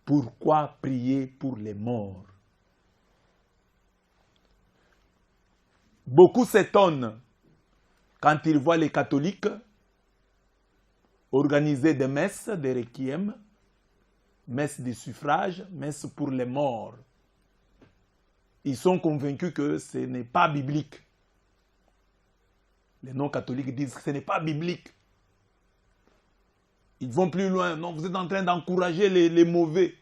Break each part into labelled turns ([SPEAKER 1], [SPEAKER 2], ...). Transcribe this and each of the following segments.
[SPEAKER 1] Pourquoi prier pour les morts? Beaucoup s'étonnent quand ils voient les catholiques organiser des messes, des requiem, messes de suffrage, messes pour les morts. Ils sont convaincus que ce n'est pas biblique. Les non-catholiques disent que ce n'est pas biblique. Ils vont plus loin. Non, vous êtes en train d'encourager les mauvais.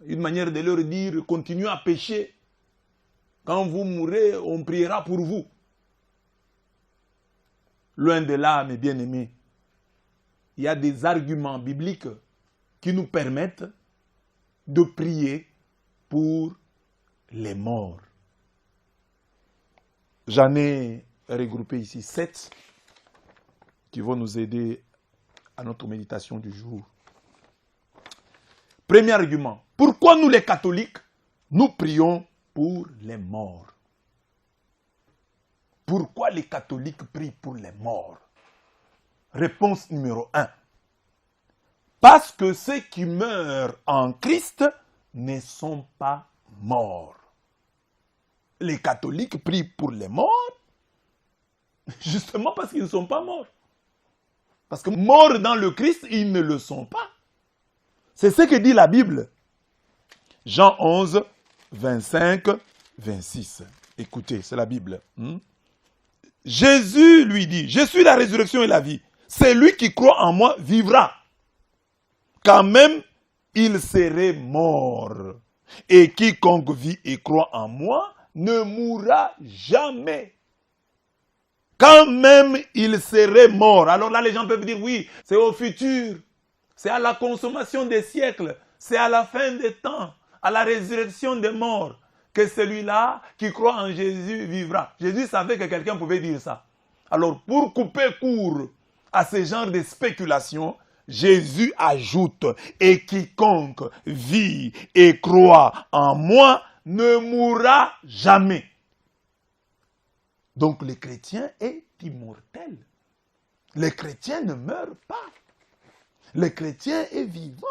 [SPEAKER 1] Une manière de leur dire, continuez à pécher. Quand vous mourrez, on priera pour vous. Loin de là, mes bien-aimés, il y a des arguments bibliques qui nous permettent de prier pour les morts. J'en ai regroupé ici 7 qui vont nous aider à notre méditation du jour. Premier argument. Pourquoi nous les catholiques, nous prions pour les morts? Pourquoi les catholiques prient pour les morts? Réponse numéro 1. Parce que ceux qui meurent en Christ ne sont pas morts. Les catholiques prient pour les morts justement parce qu'ils ne sont pas morts. Parce que morts dans le Christ, ils ne le sont pas. C'est ce que dit la Bible. Jean 11, 25, 26. Écoutez, c'est la Bible. Jésus lui dit, je suis la résurrection et la vie. Celui qui croit en moi vivra. Quand même, il serait mort. Et quiconque vit et croit en moi ne mourra jamais. Quand même, il serait mort. Alors là, les gens peuvent dire, oui, c'est au futur. C'est à la consommation des siècles. C'est à la fin des temps, à la résurrection des morts, que celui-là qui croit en Jésus vivra. Jésus savait que quelqu'un pouvait dire ça. Alors, pour couper court à ce genre de spéculation, Jésus ajoute, et quiconque vit et croit en moi ne mourra jamais. Donc le chrétien est immortel. Le chrétien ne meurt pas. Le chrétien est vivant.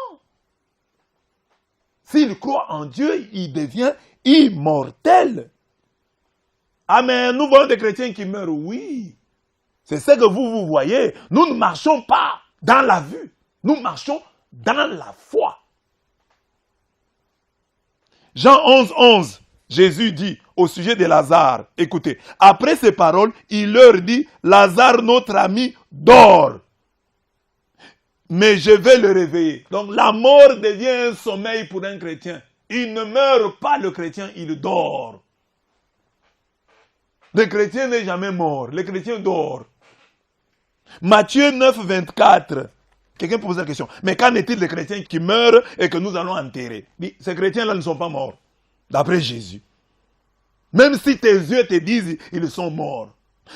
[SPEAKER 1] S'il croit en Dieu, il devient immortel. Ah mais nous voyons des chrétiens qui meurent, oui. C'est ce que vous voyez. Nous ne marchons pas dans la vue. Nous marchons dans la foi. Jean 11, 11, Jésus dit au sujet de Lazare, écoutez, après ces paroles, il leur dit, Lazare, notre ami, dort. Mais je vais le réveiller. Donc la mort devient un sommeil pour un chrétien. Il ne meurt pas, le chrétien, il dort. Le chrétien n'est jamais mort, le chrétien dort. Matthieu 9, 24. Quelqu'un pose la question. Mais qu'en est-il des chrétiens qui meurent et que nous allons enterrer? Ces chrétiens-là ne sont pas morts, d'après Jésus. Même si tes yeux te disent ils sont morts.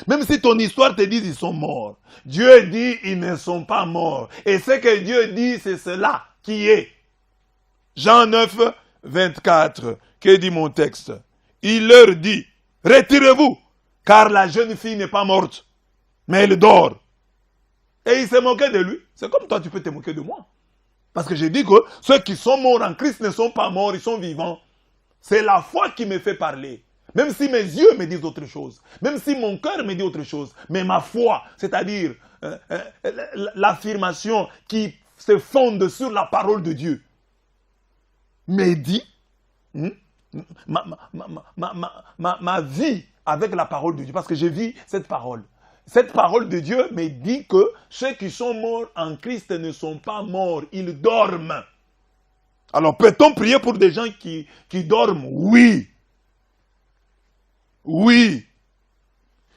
[SPEAKER 1] Même si ton histoire te dit ils sont morts. Dieu dit ils ne sont pas morts. Et ce que Dieu dit, c'est cela qui est. Jean 9, 24. Que dit mon texte? Il leur dit, retirez-vous, car la jeune fille n'est pas morte, mais elle dort. Et il s'est moqué de lui. C'est comme toi, tu peux te moquer de moi. Parce que j'ai dit que ceux qui sont morts en Christ ne sont pas morts, ils sont vivants. C'est la foi qui me fait parler. Même si mes yeux me disent autre chose. Même si mon cœur me dit autre chose. Mais ma foi, c'est-à-dire l'affirmation qui se fonde sur la parole de Dieu, me dit ma vie avec la parole de Dieu. Parce que je vis cette parole. Cette parole de Dieu me dit que ceux qui sont morts en Christ ne sont pas morts, ils dorment. Alors peut-on prier pour des gens qui dorment? Oui. Oui.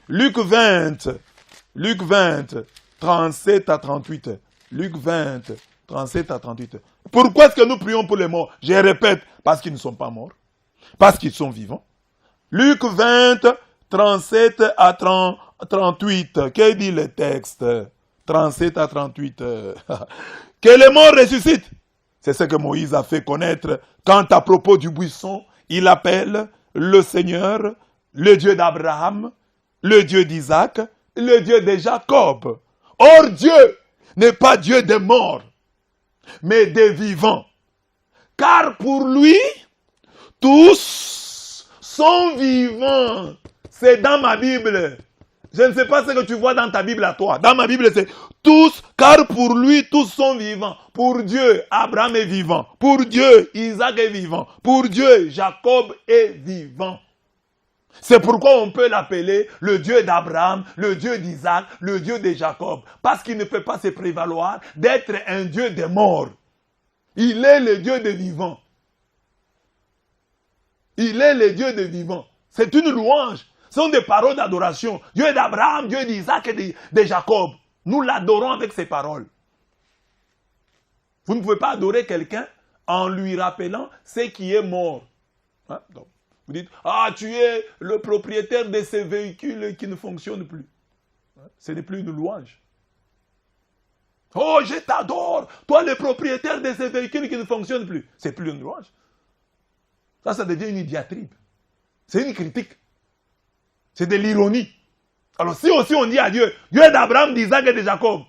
[SPEAKER 1] Luc 20, 37 à 38. Luc 20, 37 à 38. Pourquoi est-ce que nous prions pour les morts? Je répète, parce qu'ils ne sont pas morts, parce qu'ils sont vivants. Luc 20, 37 à 38. Que dit le texte? 37 à 38. Que les morts ressuscitent. C'est ce que Moïse a fait connaître quand à propos du buisson, il appelle le Seigneur, le Dieu d'Abraham, le Dieu d'Isaac, le Dieu de Jacob. Or Dieu n'est pas Dieu des morts. mais des vivants. Car pour lui, tous sont vivants. C'est dans ma Bible. Je ne sais pas ce que tu vois dans ta Bible à toi. Dans ma Bible, c'est tous, car pour lui, tous sont vivants. Pour Dieu, Abraham est vivant. Pour Dieu, Isaac est vivant. Pour Dieu, Jacob est vivant. C'est pourquoi on peut l'appeler le Dieu d'Abraham, le Dieu d'Isaac, le Dieu de Jacob. Parce qu'il ne peut pas se prévaloir d'être un Dieu des morts. Il est le Dieu des vivants. Il est le Dieu des vivants. C'est une louange. Ce sont des paroles d'adoration. Dieu d'Abraham, Dieu d'Isaac et de Jacob. Nous l'adorons avec ces paroles. Vous ne pouvez pas adorer quelqu'un en lui rappelant ce qui est mort. Hein? Donc, vous dites, ah, tu es le propriétaire de ces véhicules qui ne fonctionnent plus. Ce n'est plus une louange. Oh, je t'adore, toi le propriétaire de ces véhicules qui ne fonctionnent plus. C'est plus une louange. Ça devient une diatribe. C'est une critique. C'est de l'ironie. Alors si aussi on dit à Dieu, Dieu d'Abraham, d'Isaac et de Jacob,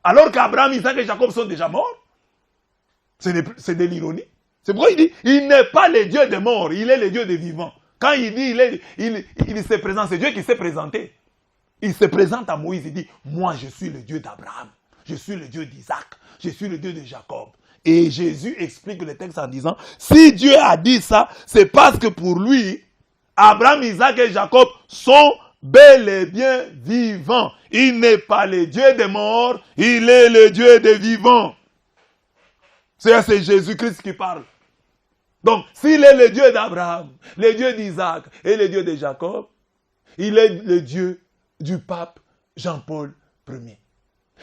[SPEAKER 1] alors qu'Abraham, Isaac et Jacob sont déjà morts, c'est de l'ironie. C'est pourquoi il dit, il n'est pas le Dieu des morts, il est le Dieu des vivants. Quand il dit, il se présente, c'est Dieu qui s'est présenté. Il se présente à Moïse, il dit, moi je suis le Dieu d'Abraham, je suis le Dieu d'Isaac, je suis le Dieu de Jacob. Et Jésus explique le texte en disant, si Dieu a dit ça, c'est parce que pour lui, Abraham, Isaac et Jacob sont bel et bien vivants. Il n'est pas le Dieu des morts, il est le Dieu des vivants. C'est Jésus-Christ qui parle. Donc, s'il est le Dieu d'Abraham, le Dieu d'Isaac et le Dieu de Jacob, il est le Dieu du pape Jean-Paul Ier.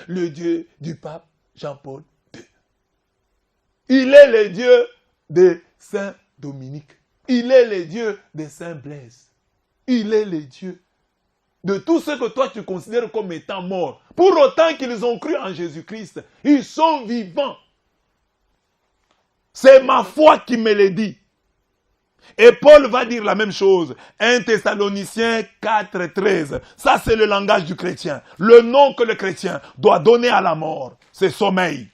[SPEAKER 1] Le Dieu du pape Jean-Paul II. Il est le Dieu de Saint Dominique. Il est le Dieu de Saint Blaise. Il est le Dieu de tout ce que toi tu considères comme étant morts. Pour autant qu'ils ont cru en Jésus-Christ, ils sont vivants. C'est ma foi qui me le dit. Et Paul va dire la même chose. 1 Thessaloniciens 4, 13. Ça, c'est le langage du chrétien. Le nom que le chrétien doit donner à la mort, c'est sommeil.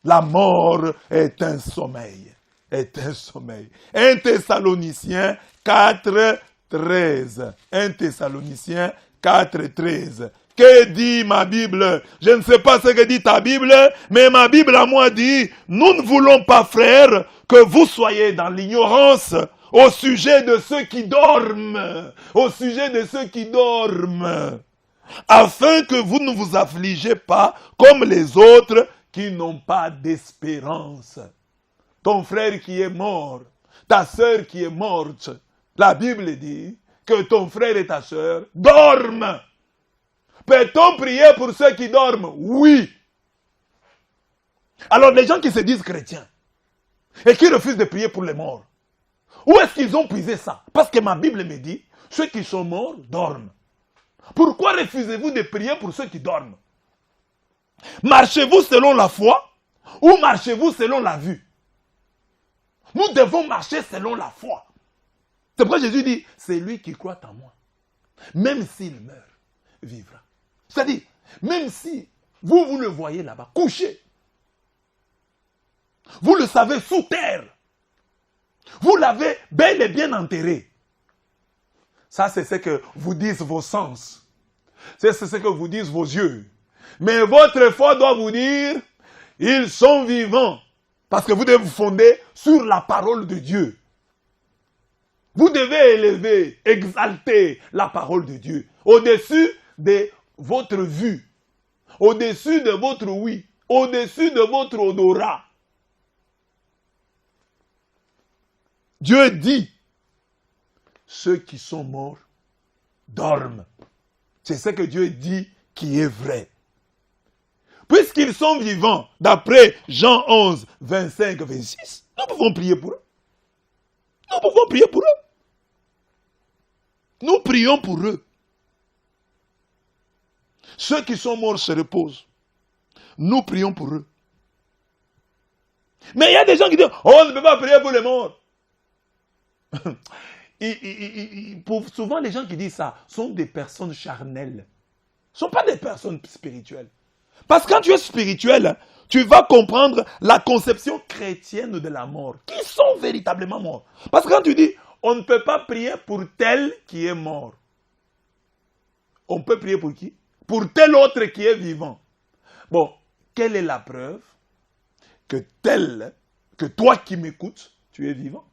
[SPEAKER 1] La mort est un sommeil. Est un sommeil. 1 Thessaloniciens 4, 13. 1 Thessaloniciens 4, 13. Que dit ma Bible? Je ne sais pas ce que dit ta Bible, mais ma Bible à moi dit, nous ne voulons pas, frères, que vous soyez dans l'ignorance au sujet de ceux qui dorment. Au sujet de ceux qui dorment. Afin que vous ne vous affligez pas comme les autres qui n'ont pas d'espérance. Ton frère qui est mort, ta sœur qui est morte, la Bible dit que ton frère et ta sœur dorment. Peut-on prier pour ceux qui dorment? Oui. Alors les gens qui se disent chrétiens et qui refusent de prier pour les morts, où est-ce qu'ils ont puisé ça? Parce que ma Bible me dit, ceux qui sont morts dorment. Pourquoi refusez-vous de prier pour ceux qui dorment? Marchez-vous selon la foi ou marchez-vous selon la vue? Nous devons marcher selon la foi. C'est pourquoi Jésus dit, c'est lui qui croit en moi. Même s'il meurt, vivra. C'est-à-dire, même si vous le voyez là-bas, couché, vous le savez sous terre, vous l'avez bel et bien enterré. Ça, c'est ce que vous disent vos sens. C'est ce que vous disent vos yeux. Mais votre foi doit vous dire, ils sont vivants. Parce que vous devez vous fonder sur la parole de Dieu. Vous devez élever, exalter la parole de Dieu. Au-dessus de votre vue. Au-dessus de votre oui. Au-dessus de votre odorat. Dieu dit, ceux qui sont morts dorment. C'est ce que Dieu dit qui est vrai. Puisqu'ils sont vivants, d'après Jean 11, 25, 26, nous pouvons prier pour eux. Nous pouvons prier pour eux. Nous prions pour eux. Ceux qui sont morts se reposent. Nous prions pour eux. Mais il y a des gens qui disent, oh, on ne peut pas prier pour les morts. Souvent, les gens qui disent ça sont des personnes charnelles. Ce ne sont pas des personnes spirituelles. Parce que quand tu es spirituel, tu vas comprendre la conception chrétienne de la mort. Qui sont véritablement morts? Parce que quand tu dis, on ne peut pas prier pour tel qui est mort. On peut prier pour qui? Pour tel autre qui est vivant. Bon, quelle est la preuve que toi qui m'écoutes, tu es vivant?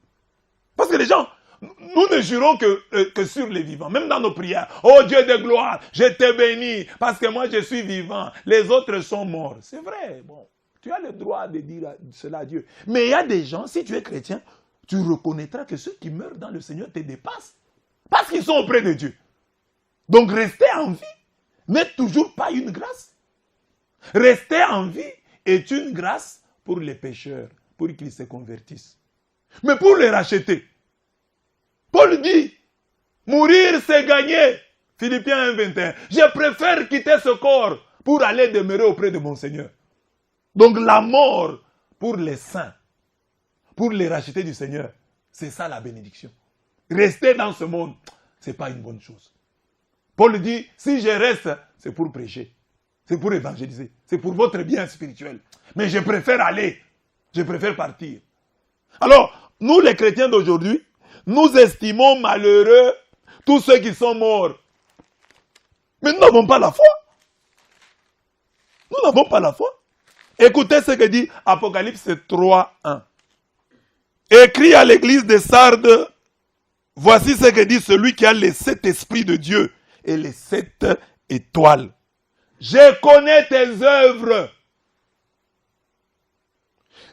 [SPEAKER 1] Parce que les gens, nous ne jurons que sur les vivants, même dans nos prières. Oh Dieu de gloire, je t'ai béni, parce que moi je suis vivant, les autres sont morts. C'est vrai, bon, tu as le droit de dire cela à Dieu. Mais il y a des gens, si tu es chrétien, tu reconnaîtras que ceux qui meurent dans le Seigneur te dépassent, parce qu'ils sont auprès de Dieu. Donc rester en vie n'est toujours pas une grâce. Rester en vie est une grâce pour les pécheurs, pour qu'ils se convertissent. Mais pour les racheter, Paul dit, mourir c'est gagner. Philippiens 1:21. Je préfère quitter ce corps pour aller demeurer auprès de mon Seigneur. Donc la mort pour les saints, pour les racheter du Seigneur, c'est ça la bénédiction. Rester dans ce monde, ce n'est pas une bonne chose. Paul dit, si je reste, c'est pour prêcher, c'est pour évangéliser, c'est pour votre bien spirituel. Mais je préfère aller, je préfère partir. Alors, nous les chrétiens d'aujourd'hui, nous estimons malheureux tous ceux qui sont morts. Mais nous n'avons pas la foi. Nous n'avons pas la foi. Écoutez ce que dit Apocalypse 3:1. Écrit à l'église de Sardes, voici ce que dit celui qui a les 7 esprits de Dieu et les 7 étoiles. Je connais tes œuvres.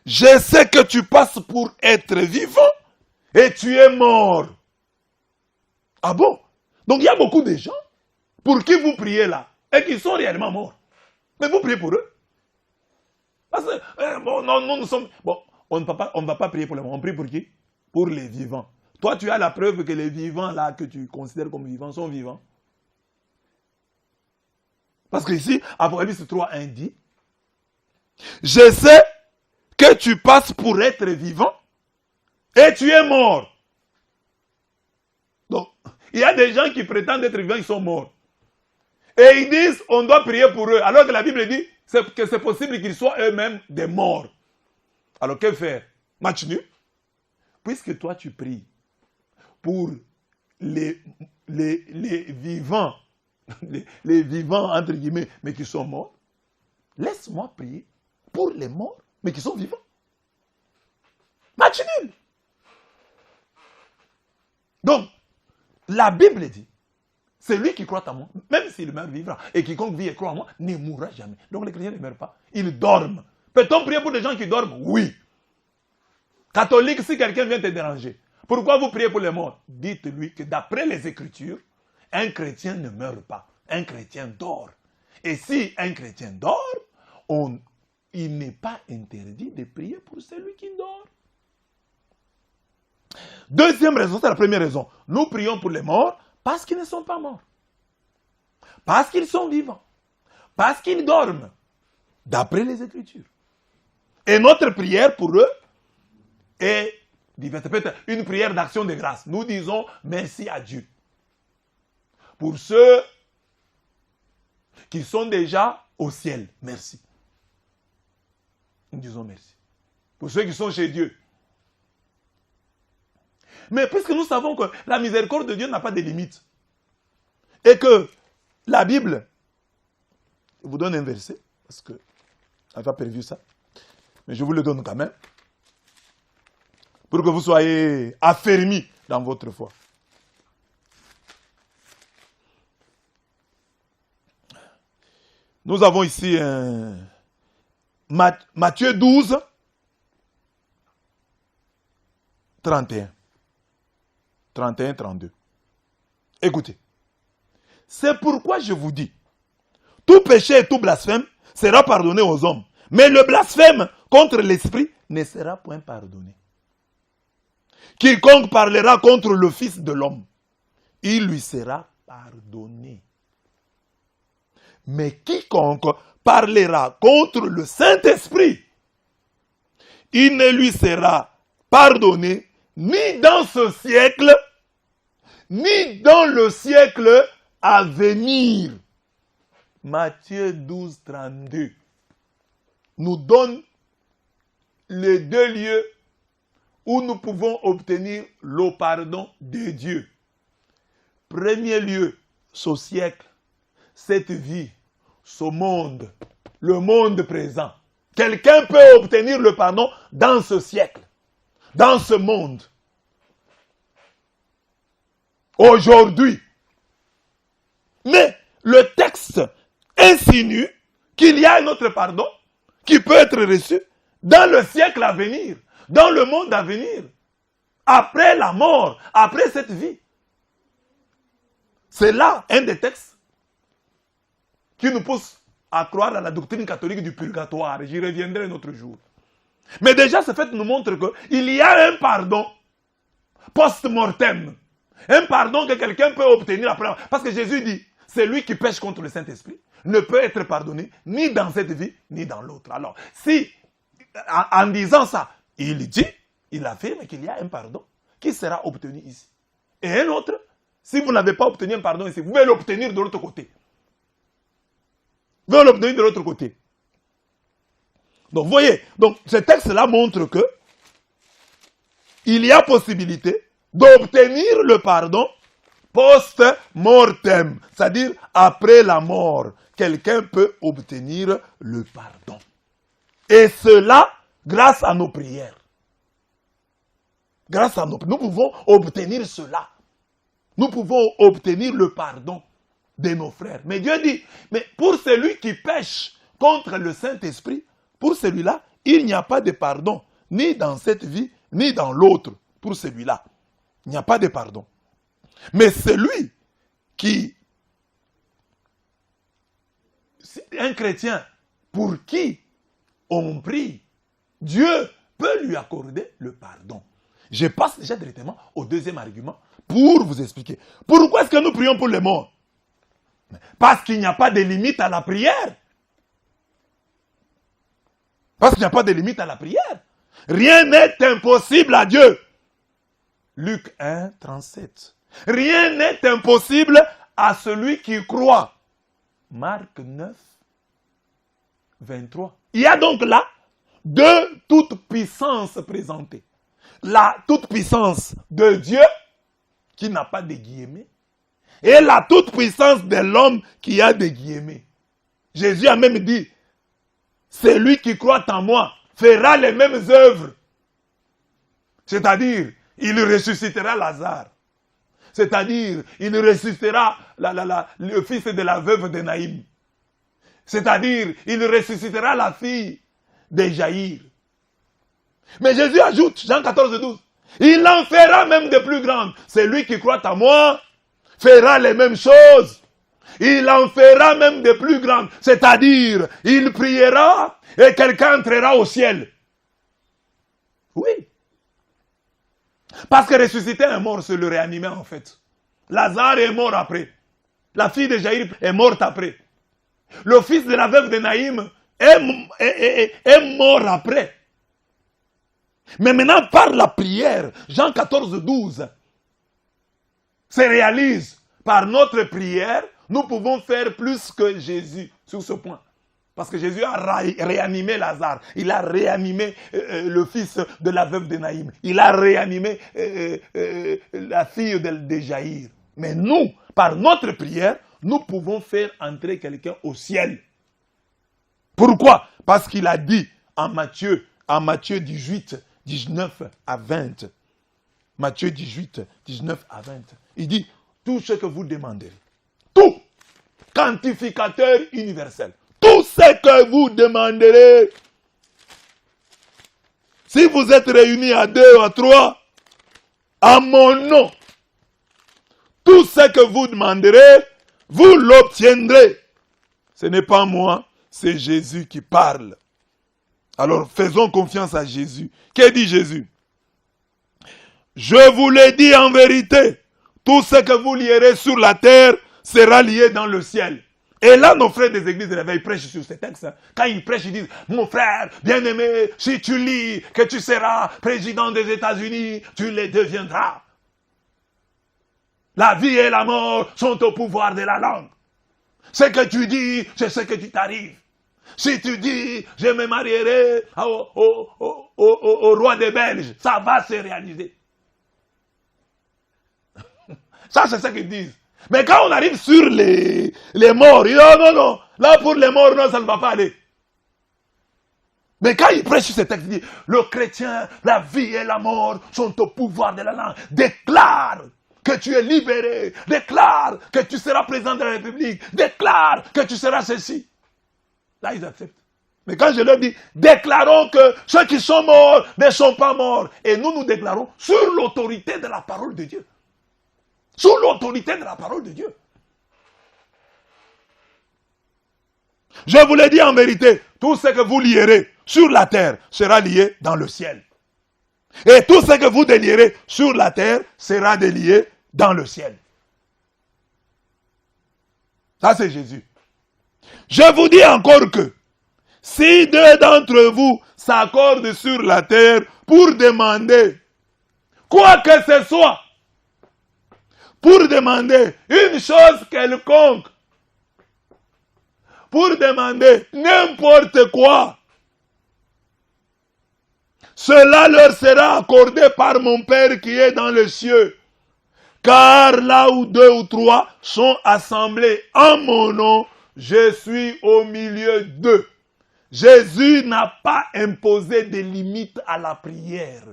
[SPEAKER 1] Je sais que tu passes pour être vivant et tu es mort. Ah bon? Donc il y a beaucoup de gens pour qui vous priez là et qui sont réellement morts. Mais vous priez pour eux. Parce que, bon, non, nous sommes... Bon, on ne va pas prier pour les morts. On prie pour qui? Pour les vivants. Toi, tu as la preuve que les vivants là que tu considères comme vivants sont vivants. Parce que ici, Apocalypse 3:1 dit, je sais que tu passes pour être vivant et tu es mort. Donc, il y a des gens qui prétendent être vivants, ils sont morts. Et ils disent, on doit prier pour eux. Alors que la Bible dit que c'est possible qu'ils soient eux-mêmes des morts. Alors que faire? Match nul. Puisque toi tu pries pour les vivants, les vivants entre guillemets, mais qui sont morts, laisse-moi prier pour les morts, mais qui sont vivants. Match nul. Donc, la Bible dit, celui qui croit en moi, même s'il meurt, vivra. Et quiconque vit et croit en moi, ne mourra jamais. Donc les chrétiens ne meurent pas. Ils dorment. Peut-on prier pour des gens qui dorment? Oui. Catholique, si quelqu'un vient te déranger, pourquoi vous priez pour les morts? Dites-lui que d'après les Écritures, un chrétien ne meurt pas. Un chrétien dort. Et si un chrétien dort, il n'est pas interdit de prier pour celui qui dort. Deuxième raison, c'est la première raison. Nous prions pour les morts parce qu'ils ne sont pas morts. Parce qu'ils sont vivants. Parce qu'ils dorment. D'après les Écritures. Et notre prière pour eux est diverse. Peut-être une prière d'action de grâce. Nous disons merci à Dieu. Pour ceux qui sont déjà au ciel, merci. Nous disons merci. Pour ceux qui sont chez Dieu. Mais puisque nous savons que la miséricorde de Dieu n'a pas de limites, et que la Bible, je vous donne un verset, parce que j'avais pas prévu ça, mais je vous le donne quand même, pour que vous soyez affermis dans votre foi. Nous avons ici Matthieu 12, 31. 31, 32. Écoutez. C'est pourquoi je vous dis, tout péché et tout blasphème sera pardonné aux hommes, mais le blasphème contre l'Esprit ne sera point pardonné. Quiconque parlera contre le Fils de l'homme, il lui sera pardonné. Mais quiconque parlera contre le Saint-Esprit, il ne lui sera pardonné ni dans ce siècle, ni dans le siècle à venir. Matthieu 12, 32 nous donne les deux lieux où nous pouvons obtenir le pardon de Dieu. Premier lieu, ce siècle, cette vie, ce monde, le monde présent. Quelqu'un peut obtenir le pardon dans ce siècle, dans ce monde. Aujourd'hui. Mais le texte insinue qu'il y a un autre pardon qui peut être reçu dans le siècle à venir, dans le monde à venir, après la mort, après cette vie. C'est là un des textes qui nous pousse à croire à la doctrine catholique du purgatoire. J'y reviendrai un autre jour. Mais déjà, ce fait nous montre qu'il y a un pardon post-mortem. Un pardon que quelqu'un peut obtenir après. Parce que Jésus dit, celui qui pêche contre le Saint-Esprit ne peut être pardonné ni dans cette vie, ni dans l'autre. Alors, si, en disant ça, il dit, il affirme qu'il y a un pardon qui sera obtenu ici. Et un autre, si vous n'avez pas obtenu un pardon ici, vous pouvez l'obtenir de l'autre côté. Vous pouvez l'obtenir de l'autre côté. Donc, vous voyez, donc, ce texte-là montre que il y a possibilité d'obtenir le pardon post-mortem, c'est-à-dire après la mort. Quelqu'un peut obtenir le pardon. Et cela, grâce à nos prières. Grâce à nous pouvons obtenir cela. Nous pouvons obtenir le pardon de nos frères. Mais Dieu dit, mais pour celui qui pêche contre le Saint-Esprit, pour celui-là, il n'y a pas de pardon, ni dans cette vie, ni dans l'autre. Pour celui-là, il n'y a pas de pardon. Mais celui qui, un chrétien pour qui on prie, Dieu peut lui accorder le pardon. Je passe déjà directement au deuxième argument pour vous expliquer. Pourquoi est-ce que nous prions pour les morts? Parce qu'il n'y a pas de limite à la prière. Parce qu'il n'y a pas de limite à la prière. Rien n'est impossible à Dieu. Luc 1, 37. Rien n'est impossible à celui qui croit. Marc 9, 23. Il y a donc là deux toute-puissances présentées. La toute-puissance de Dieu, qui n'a pas de guillemets, et la toute-puissance de l'homme qui a des guillemets. Jésus a même dit, celui qui croit en moi fera les mêmes œuvres. C'est-à-dire, il ressuscitera Lazare. C'est-à-dire, il ressuscitera le fils de la veuve de Naïm. C'est-à-dire, il ressuscitera la fille de Jaïr. Mais Jésus ajoute, Jean 14, 12, il en fera même de plus grandes. Celui qui croit en moi fera les mêmes choses. Il en fera même de plus grandes. C'est-à-dire, il priera et quelqu'un entrera au ciel. Oui. Parce que ressusciter un mort, c'est le réanimer en fait. Lazare est mort après. La fille de Jaïr est morte après. Le fils de la veuve de Naïm est mort après. Mais maintenant, par la prière, Jean 14, 12, se réalise. Par notre prière, nous pouvons faire plus que Jésus sur ce point. Parce que Jésus a réanimé Lazare. Il a réanimé le fils de la veuve de Naïm. Il a réanimé la fille de Jaïr. Mais nous, par notre prière, nous pouvons faire entrer quelqu'un au ciel. Pourquoi? Parce qu'il a dit en Matthieu 18, 19 à 20. Matthieu 18, 19 à 20. Il dit, tout ce que vous demanderez, tout, quantificateur universel, tout ce que vous demanderez, si vous êtes réunis à 2 ou à 3, à mon nom, tout ce que vous demanderez, vous l'obtiendrez. Ce n'est pas moi, c'est Jésus qui parle. Alors faisons confiance à Jésus. Que dit Jésus? Je vous l'ai dit en vérité, tout ce que vous lierez sur la terre sera lié dans le ciel. Et là, nos frères des églises de réveil prêchent sur ces textes. Quand ils prêchent, ils disent, mon frère, bien-aimé, si tu lis que tu seras président des États-Unis, tu les deviendras. La vie et la mort sont au pouvoir de la langue. Ce que tu dis, c'est ce que tu t'arrives. Si tu dis, je me marierai au roi des Belges, ça va se réaliser. Ça, c'est ce qu'ils disent. Mais quand on arrive sur les morts, ils disent, non, là pour les morts, non, ça ne va pas aller. Mais quand il prêche sur ce texte, il dit, le chrétien, la vie et la mort sont au pouvoir de la langue. Déclare que tu es libéré. Déclare que tu seras président de la République. Déclare que tu seras ceci. Là, ils acceptent. Mais quand je leur dis, déclarons que ceux qui sont morts ne sont pas morts. Et nous déclarons sur l'autorité de la parole de Dieu. Sous l'autorité de la parole de Dieu. Je vous l'ai dit en vérité, tout ce que vous lierez sur la terre sera lié dans le ciel. Et tout ce que vous délierez sur la terre sera délié dans le ciel. Ça c'est Jésus. Je vous dis encore que si deux d'entre vous s'accordent sur la terre pour demander quoi que ce soit, pour demander une chose quelconque, pour demander n'importe quoi, cela leur sera accordé par mon Père qui est dans les cieux. Car là où deux ou trois sont assemblés en mon nom, je suis au milieu d'eux. Jésus n'a pas imposé des limites à la prière.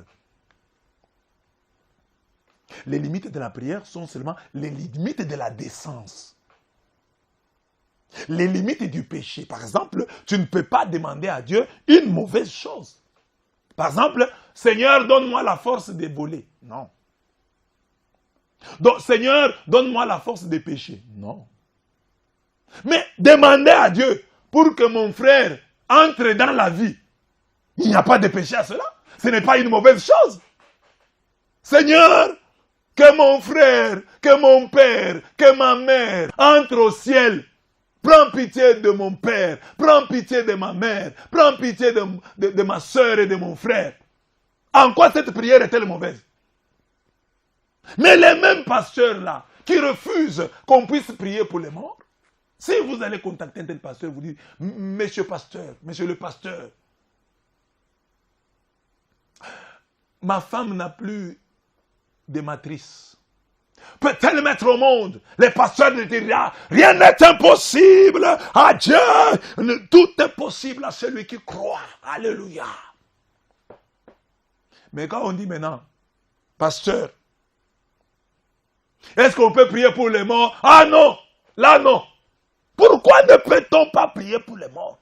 [SPEAKER 1] Les limites de la prière sont seulement les limites de la décence. Les limites du péché. Par exemple, tu ne peux pas demander à Dieu une mauvaise chose. Par exemple, Seigneur, donne-moi la force de voler. Non. Donc, Seigneur, donne-moi la force de pécher. Non. Mais demander à Dieu pour que mon frère entre dans la vie. Il n'y a pas de péché à cela. Ce n'est pas une mauvaise chose. Seigneur, que mon frère, que mon père, que ma mère entre au ciel. Prends pitié de mon père, prends pitié de ma mère, prends pitié de ma soeur et de mon frère. En quoi cette prière est-elle mauvaise? Mais les mêmes pasteurs-là, qui refusent qu'on puisse prier pour les morts, si vous allez contacter un tel pasteur, vous dites, monsieur pasteur, monsieur le pasteur, ma femme n'a plus de matrice. Peut-elle mettre au monde? Les pasteurs ne disent rien n'est impossible à Dieu. Tout est possible à celui qui croit. Alléluia. Mais quand on dit maintenant, pasteur, est-ce qu'on peut prier pour les morts? Ah non, là non. Pourquoi ne peut-on pas prier pour les morts?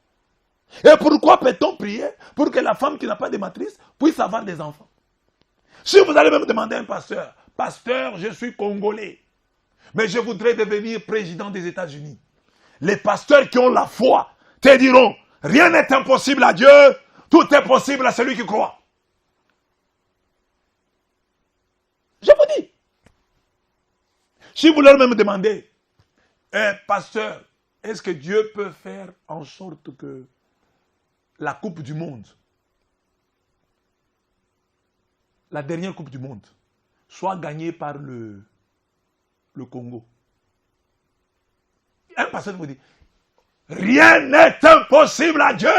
[SPEAKER 1] Et pourquoi peut-on prier pour que la femme qui n'a pas de matrice puisse avoir des enfants? Si vous allez même demander à un pasteur, pasteur, je suis congolais, mais je voudrais devenir président des États-Unis. Les pasteurs qui ont la foi te diront, rien n'est impossible à Dieu, tout est possible à celui qui croit. Je vous dis. Si vous leur même demandez, pasteur, est-ce que Dieu peut faire en sorte que la Coupe du Monde, la dernière Coupe du Monde, soit gagnée par le Congo? Un pasteur vous dit, rien n'est impossible à Dieu,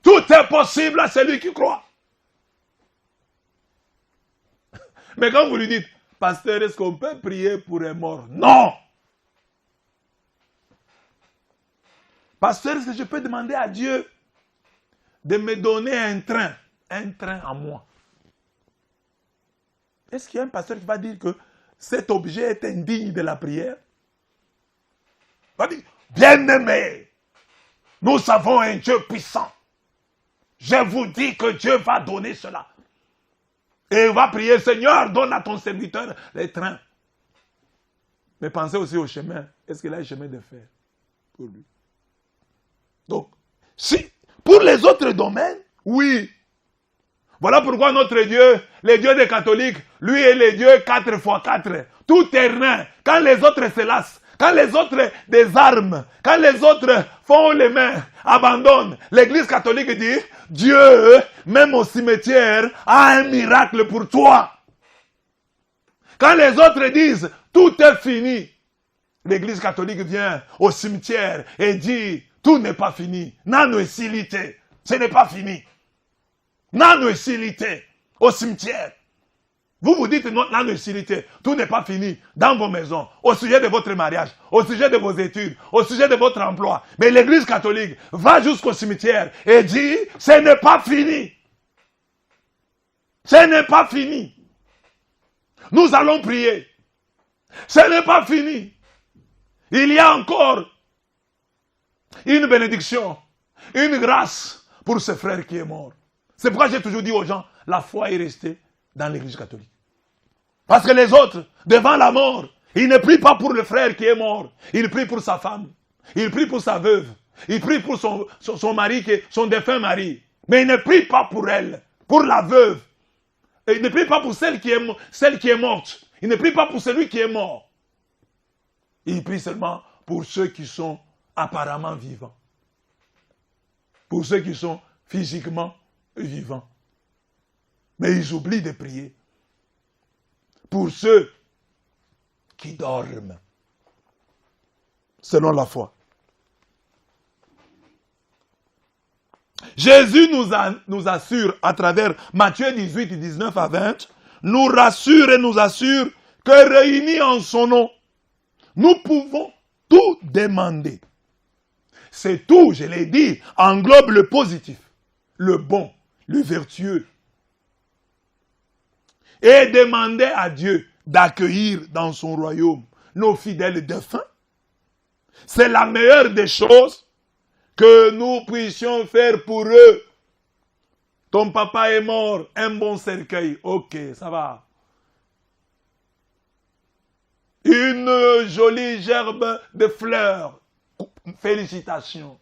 [SPEAKER 1] tout est possible à celui qui croit. Mais quand vous lui dites, pasteur, est-ce qu'on peut prier pour un mort? Non. Pasteur, est-ce que je peux demander à Dieu de me donner un train à moi? Est-ce qu'il y a un pasteur qui va dire que cet objet est indigne de la prière? Il va dire, bien-aimé, nous avons un Dieu puissant. Je vous dis que Dieu va donner cela. Et il va prier, Seigneur, donne à ton serviteur les trains. Mais pensez aussi au chemin. Est-ce qu'il a un chemin de fer pour lui? Donc, si, pour les autres domaines, oui. Voilà pourquoi notre Dieu, le Dieu des catholiques, lui est le Dieu 4 x 4. Tout est rien. Quand les autres se lassent, quand les autres désarment, quand les autres font les mains, abandonnent, l'église catholique dit, Dieu, même au cimetière, a un miracle pour toi. Quand les autres disent, tout est fini, l'Église catholique vient au cimetière et dit, tout n'est pas fini. Nano est silité. Ce n'est pas fini. Nano est silité au cimetière. Vous vous dites, non, nano est silité. Tout n'est pas fini dans vos maisons, au sujet de votre mariage, au sujet de vos études, au sujet de votre emploi. Mais l'Église catholique va jusqu'au cimetière et dit, ce n'est pas fini. Ce n'est pas fini. Nous allons prier. Ce n'est pas fini. Il y a encore une bénédiction, une grâce pour ce frère qui est mort. C'est pourquoi j'ai toujours dit aux gens, la foi est restée dans l'Église catholique. Parce que les autres, devant la mort, ils ne prient pas pour le frère qui est mort. Ils prient pour sa femme. Ils prient pour sa veuve. Ils prient pour son mari, son défunt mari. Mais ils ne prient pas pour elle, pour la veuve. Et ils ne prient pas pour celle qui est morte. Ils ne prient pas pour celui qui est mort. Ils prient seulement pour ceux qui sont apparemment vivants. Pour ceux qui sont physiquement vivants. Mais ils oublient de prier pour ceux qui dorment selon la foi. Jésus nous assure à travers Matthieu 18, 19 à 20, nous rassure et nous assure que réunis en son nom, nous pouvons tout demander. C'est tout, je l'ai dit, englobe le positif, le bon, le vertueux. Et demander à Dieu d'accueillir dans son royaume nos fidèles défunts. C'est la meilleure des choses que nous puissions faire pour eux. Ton papa est mort, un bon cercueil, ok, ça va. Une jolie gerbe de fleurs, félicitations.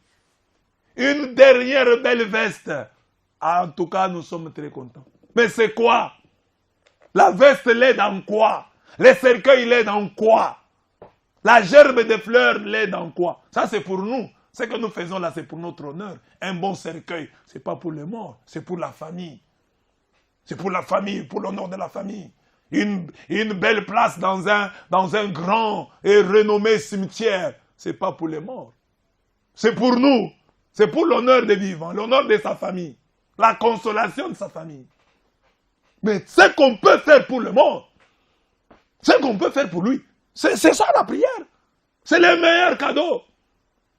[SPEAKER 1] Une dernière belle veste, en tout cas nous sommes très contents. Mais c'est quoi? La veste l'est dans quoi? Les cercueils l'est dans quoi? La gerbe de fleurs l'est dans quoi? Ça c'est pour nous. Ce que nous faisons là, c'est pour notre honneur. Un bon cercueil, ce n'est pas pour les morts, c'est pour la famille. C'est pour la famille, pour l'honneur de la famille. Une belle place dans un grand et renommé cimetière, ce n'est pas pour les morts. C'est pour nous. C'est pour l'honneur des vivants, l'honneur de sa famille, la consolation de sa famille. Mais ce qu'on peut faire pour le mort, ce qu'on peut faire pour lui, c'est ça la prière. C'est le meilleur cadeau.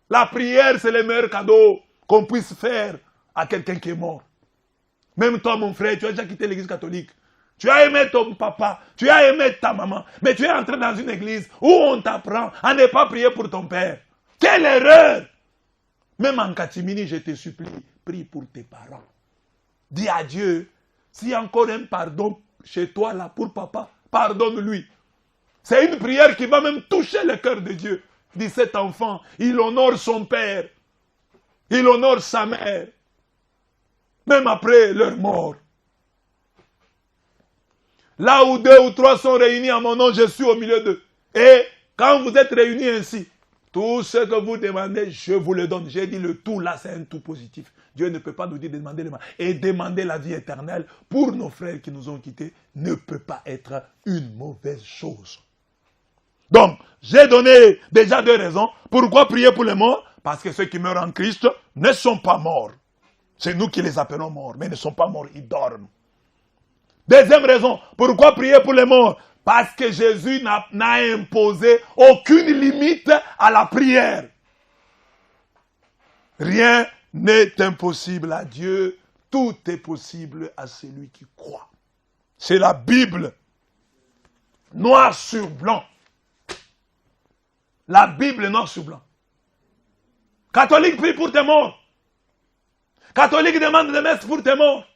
[SPEAKER 1] La prière, c'est le meilleur cadeau qu'on puisse faire à quelqu'un qui est mort. Même toi, mon frère, tu as déjà quitté l'église catholique. Tu as aimé ton papa, tu as aimé ta maman, mais tu es entré dans une église où on t'apprend à ne pas prier pour ton père. Quelle erreur! Même en catimini, je te supplie, prie pour tes parents. Dis à Dieu, s'il y a encore un pardon chez toi là pour papa, pardonne-lui. C'est une prière qui va même toucher le cœur de Dieu. Dit cet enfant, il honore son père, il honore sa mère, même après leur mort. Là où 2 ou 3 sont réunis en mon nom, je suis au milieu d'eux. Et quand vous êtes réunis ainsi, tout ce que vous demandez, je vous le donne. J'ai dit le tout là, c'est un tout positif. Dieu ne peut pas nous dire de demander le mal. Et demander la vie éternelle pour nos frères qui nous ont quittés ne peut pas être une mauvaise chose. Donc, j'ai donné déjà 2 raisons. Pourquoi prier pour les morts? Parce que ceux qui meurent en Christ ne sont pas morts. C'est nous qui les appelons morts, mais ils ne sont pas morts, ils dorment. Deuxième raison, pourquoi prier pour les morts? Parce que Jésus n'a imposé aucune limite à la prière. Rien n'est impossible à Dieu, tout est possible à celui qui croit. C'est la Bible, noir sur blanc. La Bible noir sur blanc. Catholique prie pour tes morts. Catholique demande des messes pour tes morts.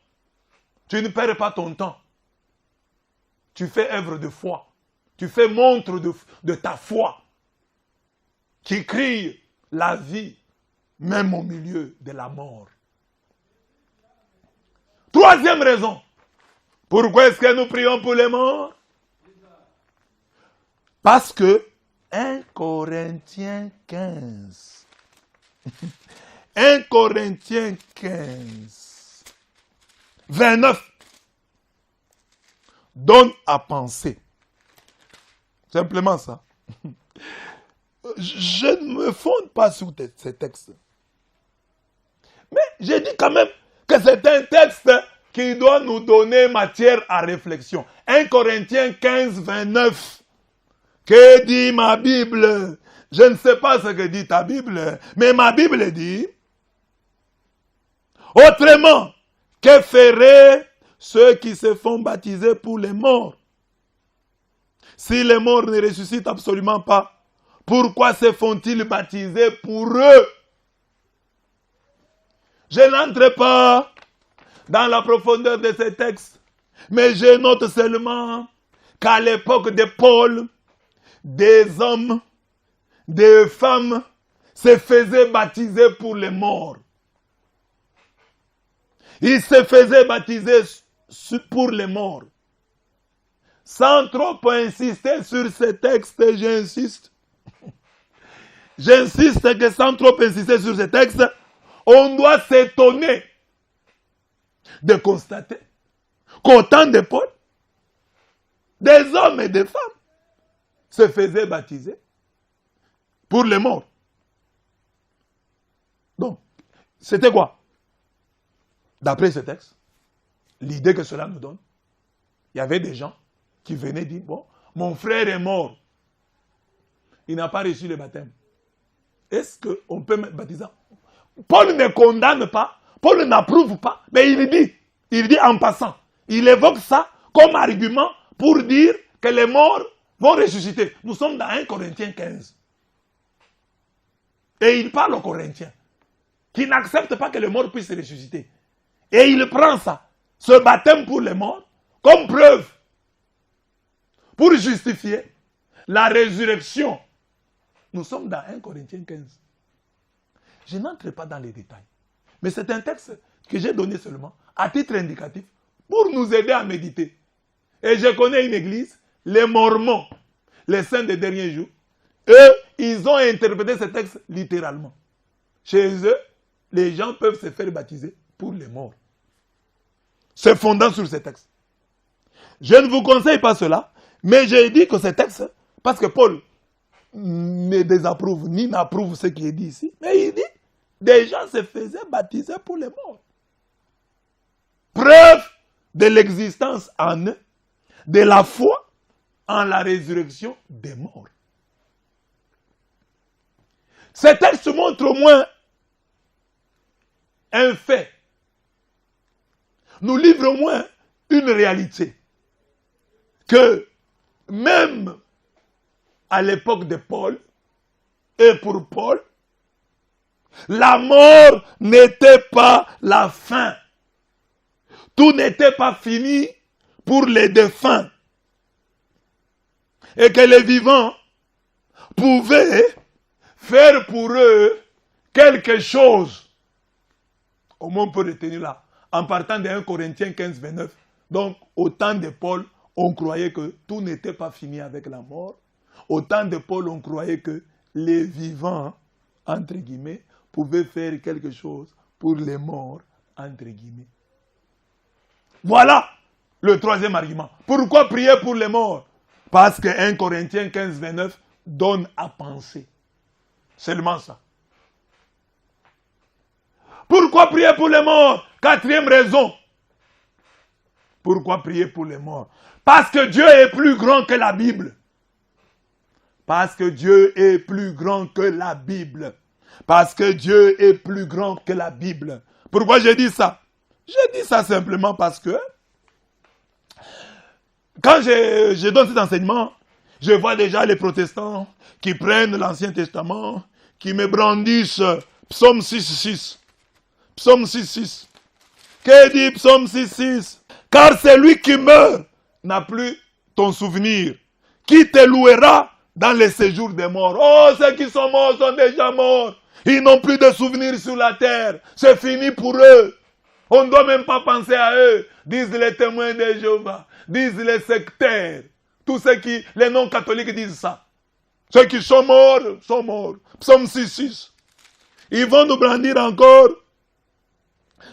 [SPEAKER 1] Tu ne perds pas ton temps. Tu fais œuvre de foi. Tu fais montre de ta foi. Qui crie la vie, même au milieu de la mort. Troisième raison. Pourquoi est-ce que nous prions pour les morts? Parce que 1 Corinthiens 15. 1 Corinthiens 15. 29. Donne à penser. Simplement ça. je ne me fonde pas sur ces textes. Mais j'ai dit quand même que c'est un texte qui doit nous donner matière à réflexion. 1 Corinthiens 15, 29. Que dit ma Bible? Je ne sais pas ce que dit ta Bible, mais ma Bible dit, autrement, que feraient ceux qui se font baptiser pour les morts? Si les morts ne ressuscitent absolument pas, pourquoi se font-ils baptiser pour eux? Je n'entre pas dans la profondeur de ces textes, mais je note seulement qu'à l'époque de Paul, des hommes, des femmes se faisaient baptiser pour les morts. Ils se faisaient baptiser pour les morts. Sans trop insister sur ces textes, j'insiste. J'insiste que sans trop insister sur ces textes, on doit s'étonner de constater qu'au temps de Paul, des hommes et des femmes se faisaient baptiser pour les morts. Donc, c'était quoi? D'après ce texte, l'idée que cela nous donne, il y avait des gens qui venaient dire, bon, mon frère est mort. Il n'a pas reçu le baptême. Est-ce qu'on peut me baptiser? Paul ne condamne pas, Paul n'approuve pas, mais il dit en passant. Il évoque ça comme argument pour dire que les morts vont ressusciter. Nous sommes dans 1 Corinthiens 15. Et il parle aux Corinthiens qui n'acceptent pas que les morts puissent ressusciter. Et il prend ça, ce baptême pour les morts, comme preuve pour justifier la résurrection. Nous sommes dans 1 Corinthiens 15. Je n'entre pas dans les détails. Mais c'est un texte que j'ai donné seulement à titre indicatif pour nous aider à méditer. Et je connais une église, les Mormons, les saints des derniers jours. Eux, ils ont interprété ce texte littéralement. Chez eux, les gens peuvent se faire baptiser pour les morts. Se fondant sur ce texte. Je ne vous conseille pas cela, mais j'ai dit que ce texte, parce que Paul ne désapprouve ni n'approuve ce qui est dit ici, mais il dit, des gens se faisaient baptiser pour les morts. Preuve de l'existence en eux, de la foi en la résurrection des morts. Ce texte montre au moins un fait, nous livre au moins une réalité, que même à l'époque de Paul, et pour Paul, la mort n'était pas la fin. Tout n'était pas fini pour les défunts. Et que les vivants pouvaient faire pour eux quelque chose. Comment on peut retenir là? En partant de 1 Corinthiens 15, 29. Donc, au temps de Paul, on croyait que tout n'était pas fini avec la mort. Au temps de Paul, on croyait que les vivants, entre guillemets, pouvaient faire quelque chose pour les morts, entre guillemets. Voilà le troisième argument. Pourquoi prier pour les morts? Parce que 1 Corinthiens 15, 29 donne à penser. Seulement ça. Pourquoi prier pour les morts? Quatrième raison. Pourquoi prier pour les morts? Parce que Dieu est plus grand que la Bible. Parce que Dieu est plus grand que la Bible. Parce que Dieu est plus grand que la Bible. Pourquoi j'ai dit ça? J'ai dit ça simplement parce que quand je donne cet enseignement, je vois déjà les protestants qui prennent l'Ancien Testament, qui me brandissent Psaume 6.6. Psaume 6.6. Que dit Psaume 6.6? Car celui qui meurt n'a plus ton souvenir. Qui te louera dans les séjours des morts? Oh, ceux qui sont morts sont déjà morts. Ils n'ont plus de souvenirs sur la terre. C'est fini pour eux. On ne doit même pas penser à eux, disent les témoins de Jéhovah, disent les sectaires. Tous ceux qui, les non-catholiques disent ça. Ceux qui sont morts, sont morts. Psaume 6.6. Ils vont nous brandir encore.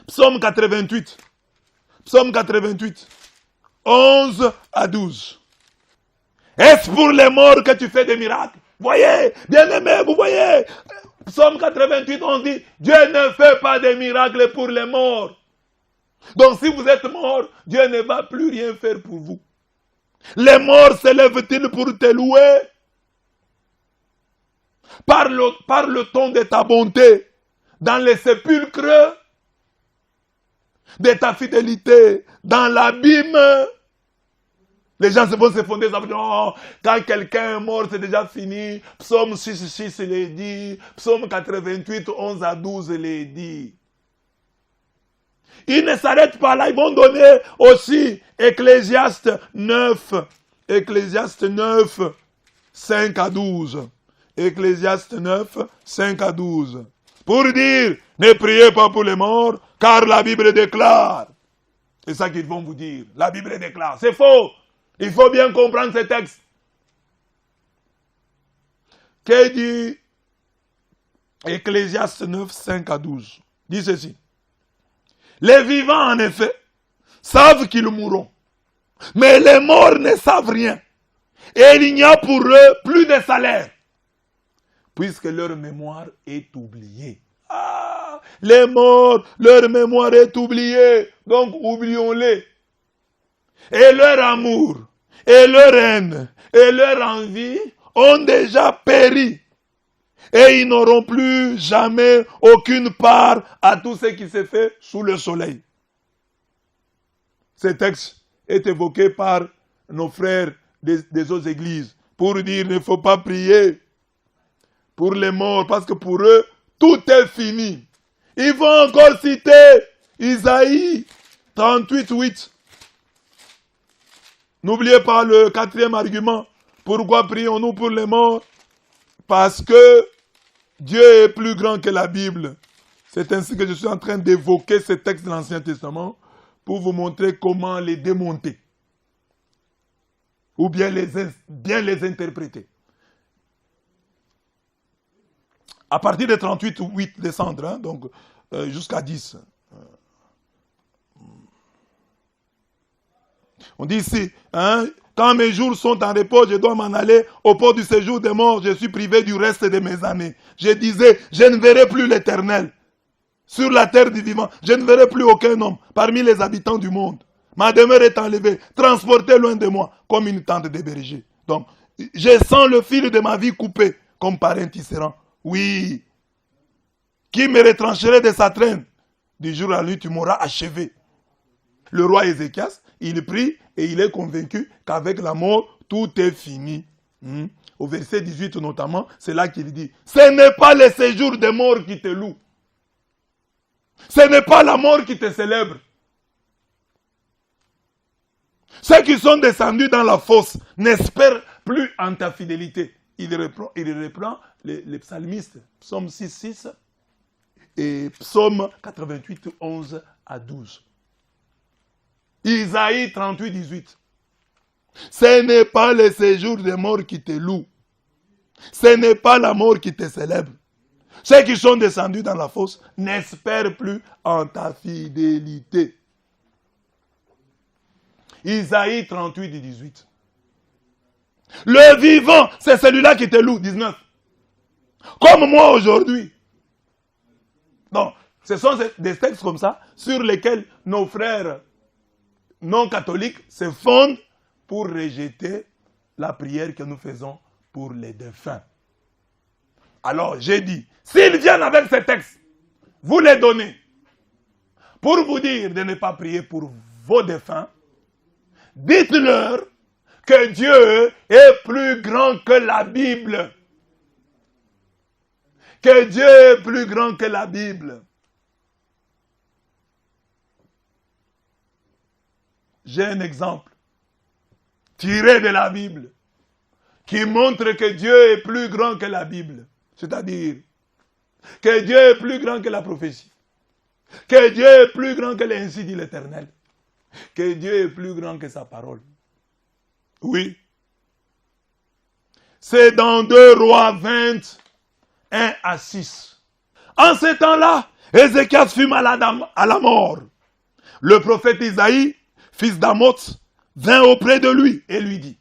[SPEAKER 1] Psaume 88. Psaume 88. 11 à 12. Est-ce pour les morts que tu fais des miracles? Voyez, bien-aimés, vous voyez. Psaume 88, on dit, Dieu ne fait pas de miracles pour les morts. Donc si vous êtes mort, Dieu ne va plus rien faire pour vous. Les morts s'élèvent-ils pour te louer? Par le ton de ta bonté, dans les sépulcres de ta fidélité, dans l'abîme. Les gens vont se fonder, oh, quand quelqu'un est mort, c'est déjà fini. Psaume 6, il dit. Psaume 88, 11 à 12, il dit. Ils ne s'arrêtent pas là, ils vont donner aussi Ecclésiaste 9. Ecclésiaste 9, 5 à 12. Ecclésiaste 9, 5 à 12. Pour dire, ne priez pas pour les morts, car la Bible déclare. C'est ça qu'ils vont vous dire. La Bible déclare. C'est faux. Il faut bien comprendre ces textes. Que dit Ecclésiaste 9, 5 à 12? Dit ceci. Les vivants, en effet, savent qu'ils mourront. Mais les morts ne savent rien. Et il n'y a pour eux plus de salaire. Puisque leur mémoire est oubliée. Ah, les morts, leur mémoire est oubliée. Donc oublions-les. Et leur amour, et leur haine, et leur envie ont déjà péri. Et ils n'auront plus jamais aucune part à tout ce qui s'est fait sous le soleil. Ce texte est évoqué par nos frères des autres églises pour dire qu'il ne faut pas prier pour les morts parce que pour eux, tout est fini. Ils vont encore citer Isaïe 38, 8. N'oubliez pas le 4e argument. Pourquoi prions-nous pour les morts? Parce que Dieu est plus grand que la Bible. C'est ainsi que je suis en train d'évoquer ces textes de l'Ancien Testament pour vous montrer comment les démonter. Ou bien les interpréter. À partir de 38 ou 8 descendre, hein, donc jusqu'à 10. On dit ici, hein, quand mes jours sont en repos, je dois m'en aller au port du séjour des morts, je suis privé du reste de mes années. Je disais, je ne verrai plus l'Éternel sur la terre du vivant. Je ne verrai plus aucun homme parmi les habitants du monde. Ma demeure est enlevée, transportée loin de moi, comme une tente de berger. Donc, je sens le fil de ma vie coupé, comme par un tisserand. Oui. Qui me retrancherait de sa traîne? Du jour à la nuit, tu m'auras achevé. Le roi Ézéchias, il prie et il est convaincu qu'avec la mort, tout est fini. Au verset 18 notamment, c'est là qu'il dit, ce n'est pas le séjour des morts qui te loue. Ce n'est pas la mort qui te célèbre. Ceux qui sont descendus dans la fosse n'espèrent plus en ta fidélité. Il reprend les psalmistes, psaume 6, 6 et psaume 88, 11 à 12. Isaïe 38, 18. Ce n'est pas le séjour des morts qui te loue. Ce n'est pas la mort qui te célèbre. Ceux qui sont descendus dans la fosse n'espèrent plus en ta fidélité. Isaïe 38, 18. Le vivant, c'est celui-là qui te loue, 19. Comme moi aujourd'hui. Donc, ce sont des textes comme ça sur lesquels nos frères non catholiques se fondent pour rejeter la prière que nous faisons pour les défunts. Alors, j'ai dit, s'ils viennent avec ces textes, vous les donnez pour vous dire de ne pas prier pour vos défunts, dites-leur que Dieu est plus grand que la Bible. Que Dieu est plus grand que la Bible. J'ai un exemple tiré de la Bible qui montre que Dieu est plus grand que la Bible. C'est-à-dire que Dieu est plus grand que la prophétie. Que Dieu est plus grand que l'ainsi dit l'Éternel. Que Dieu est plus grand que sa parole. Oui. C'est dans 2 Rois 20, 1 à 6. En ce temps-là, Ézéchias fut malade à la mort. Le prophète Isaïe, fils d'Amoz, vint auprès de lui et lui dit,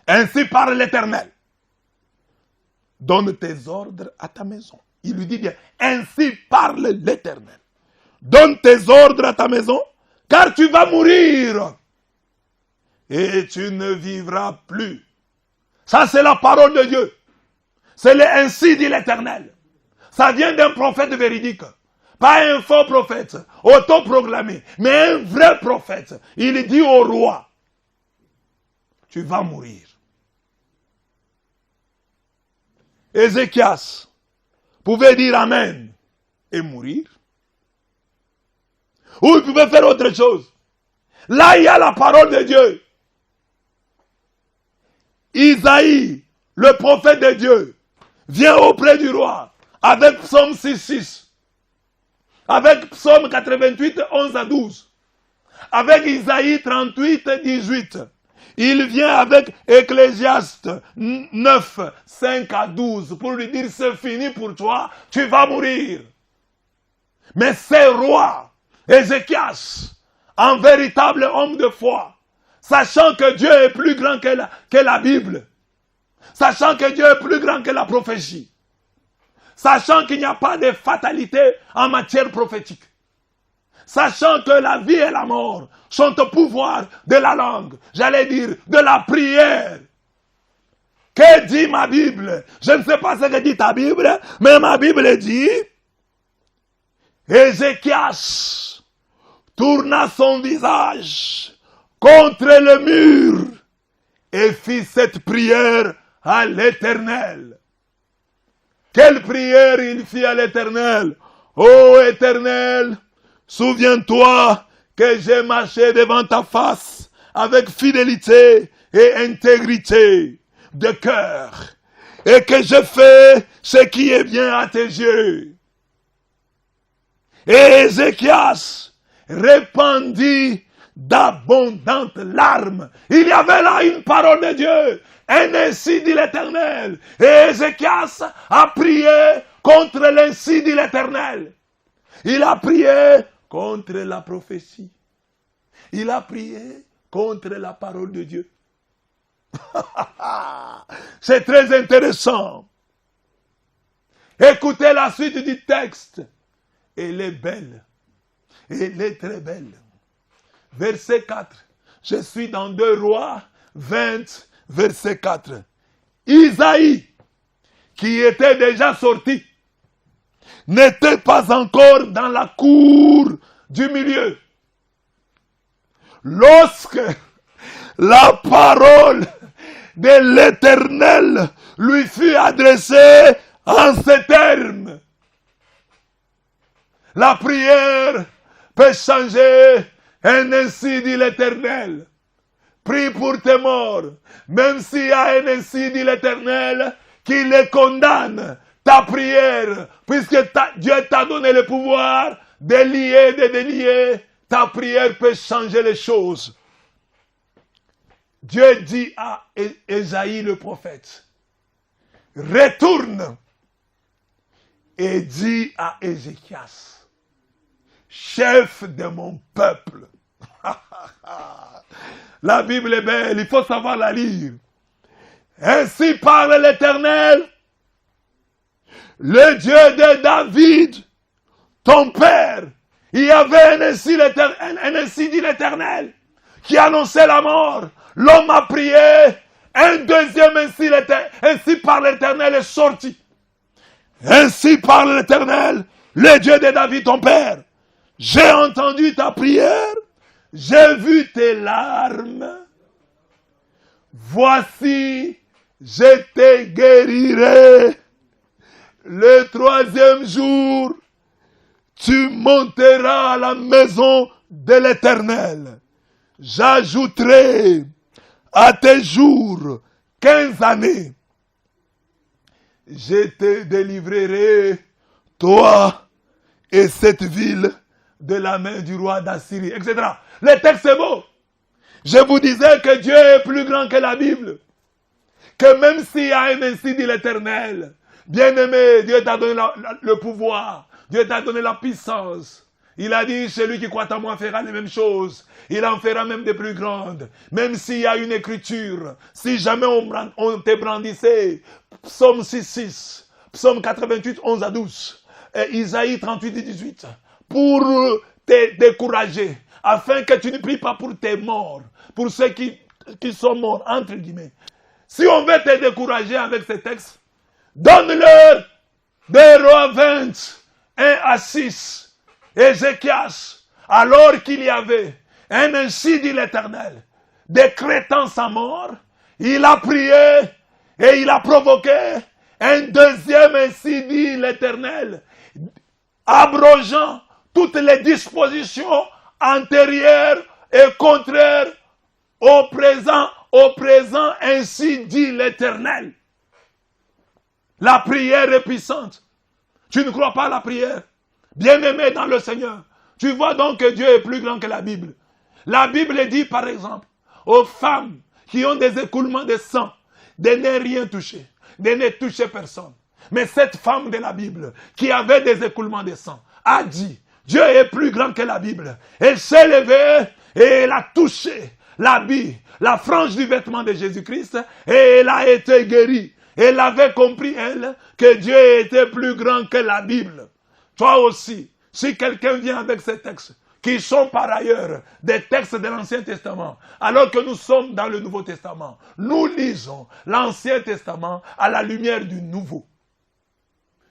[SPEAKER 1] ainsi parle l'Éternel. donne tes ordres à ta maison. Il lui dit bien, ainsi parle l'Éternel. Donne tes ordres à ta maison, car tu vas mourir. Et tu ne vivras plus. Ça, c'est la parole de Dieu. C'est le ainsi dit l'Éternel. Ça vient d'un prophète véridique. Pas un faux prophète, autoproclamé, mais un vrai prophète. Il dit au roi, tu vas mourir. Ézéchias pouvait dire Amen et mourir. Ou il pouvait faire autre chose. Là, il y a la parole de Dieu. Isaïe, le prophète de Dieu, vient auprès du roi avec Psaume 6:6, avec Psaume 88, 11 à 12, avec Isaïe 38, 18. Il vient avec Ecclésiaste 9, 5 à 12 pour lui dire c'est fini pour toi, tu vas mourir. Mais ces rois, Ézéchias, un véritable homme de foi, sachant que Dieu est plus grand que la Bible, sachant que Dieu est plus grand que la prophétie, sachant qu'il n'y a pas de fatalité en matière prophétique, sachant que la vie et la mort sont au pouvoir de la langue, j'allais dire de la prière. Que dit ma Bible? Je ne sais pas ce que dit ta Bible, mais ma Bible dit, Ézéchias tourna son visage contre le mur et fit cette prière à l'Éternel. Quelle prière il fit à l'Éternel? Ô Éternel, souviens-toi que j'ai marché devant ta face avec fidélité et intégrité de cœur et que j'ai fait ce qui est bien à tes yeux. Et Ézéchias répandit d'abondantes larmes. Il y avait là une parole de Dieu. Un ainsi dit l'Éternel. Et Ézéchias a prié contre l'ainsi dit l'Éternel. Il a prié contre la prophétie. Il a prié contre la parole de Dieu. C'est très intéressant. Écoutez la suite du texte. Elle est belle. Elle est très belle. Verset 4. Je suis dans 2 Rois 20, verset 4. Isaïe, qui était déjà sorti, n'était pas encore dans la cour du milieu. Lorsque la parole de l'Éternel lui fut adressée en ces termes. La prière peut changer, un ainsi dit l'Éternel. Prie pour tes morts, même s'il y a un ainsi dit l'Éternel qui les condamne. Ta prière, puisque Dieu t'a donné le pouvoir de lier, de délier, ta prière peut changer les choses. Dieu dit à Ésaïe le prophète, retourne et dis à Ézéchias, chef de mon peuple. La Bible est belle, il faut savoir la lire. Ainsi parle l'Éternel, le Dieu de David, ton père. Il y avait un ainsi dit l'Éternel qui annonçait la mort. L'homme a prié, un deuxième ainsi par l'Éternel est sorti. Ainsi parle l'Éternel, le Dieu de David, ton père. J'ai entendu ta prière, j'ai vu tes larmes. Voici, je te guérirai. Le 3e jour, tu monteras à la maison de l'Éternel. J'ajouterai à tes jours 15 années. Je te délivrerai, toi et cette ville, de la main du roi d'Assyrie, etc. Le texte est beau. Je vous disais que Dieu est plus grand que la Bible. Que même s'il y a un ainsi dit l'Éternel, bien-aimé, Dieu t'a donné le pouvoir, Dieu t'a donné la puissance Il a dit, celui qui croit en moi fera les mêmes choses. Il en fera même des plus grandes. Même s'il y a une écriture, si jamais on te brandissait, Psaume 6, Psaume 88, 11 à 12, et Isaïe 38, 18, pour te décourager, afin que tu ne pries pas pour tes morts, pour ceux qui sont morts, entre guillemets. Si on veut te décourager avec ces textes, donne-leur des Rois 20, 1 à 6, Ézéchias, alors qu'il y avait un ainsi dit l'Éternel, décrétant sa mort, il a prié et il a provoqué un deuxième ainsi dit l'Éternel, abrogeant toutes les dispositions antérieures et contraires au présent ainsi dit l'Éternel. La prière est puissante. Tu ne crois pas à la prière? Bien-aimé dans le Seigneur, tu vois donc que Dieu est plus grand que la Bible. La Bible dit par exemple aux femmes qui ont des écoulements de sang de ne rien toucher, de ne toucher personne. Mais cette femme de la Bible qui avait des écoulements de sang a dit, Dieu est plus grand que la Bible. Elle s'est levée et elle a touché l'habit, la frange du vêtement de Jésus-Christ et elle a été guérie. Elle avait compris, elle, que Dieu était plus grand que la Bible. Toi aussi, si quelqu'un vient avec ces textes, qui sont par ailleurs des textes de l'Ancien Testament, alors que nous sommes dans le Nouveau Testament, nous lisons l'Ancien Testament à la lumière du Nouveau.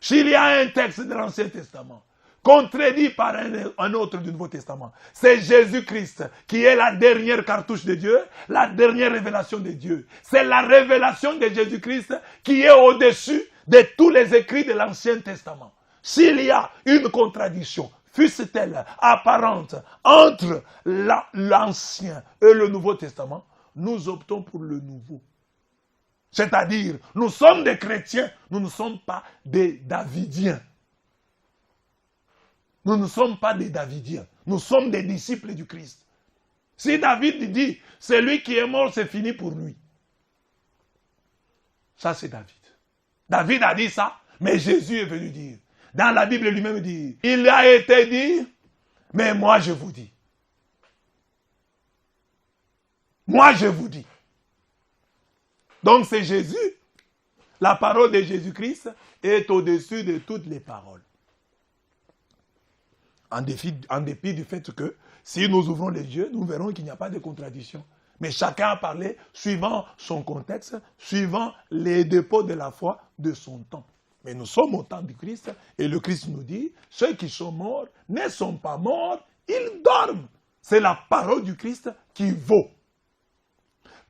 [SPEAKER 1] S'il y a un texte de l'Ancien Testament, contredit par un autre du Nouveau Testament, c'est Jésus-Christ qui est la dernière cartouche de Dieu, la dernière révélation de Dieu. C'est la révélation de Jésus-Christ qui est au-dessus de tous les écrits de l'Ancien Testament. S'il y a une contradiction, fût-elle apparente, entre l'Ancien et le Nouveau Testament, nous optons pour le Nouveau. C'est-à-dire, nous sommes des chrétiens, nous ne sommes pas des Davidiens. Nous ne sommes pas des Davidiens, nous sommes des disciples du Christ. Si David dit, celui qui est mort, c'est fini pour lui. Ça, c'est David. David a dit ça, mais Jésus est venu dire. Dans la Bible lui-même dit, il a été dit, mais moi je vous dis. Moi je vous dis. Donc c'est Jésus. La parole de Jésus-Christ est au-dessus de toutes les paroles. En dépit du fait que si nous ouvrons les yeux, nous verrons qu'il n'y a pas de contradiction. Mais chacun a parlé suivant son contexte, suivant les dépôts de la foi de son temps. Mais nous sommes au temps du Christ et le Christ nous dit, ceux qui sont morts ne sont pas morts, ils dorment. C'est la parole du Christ qui vaut.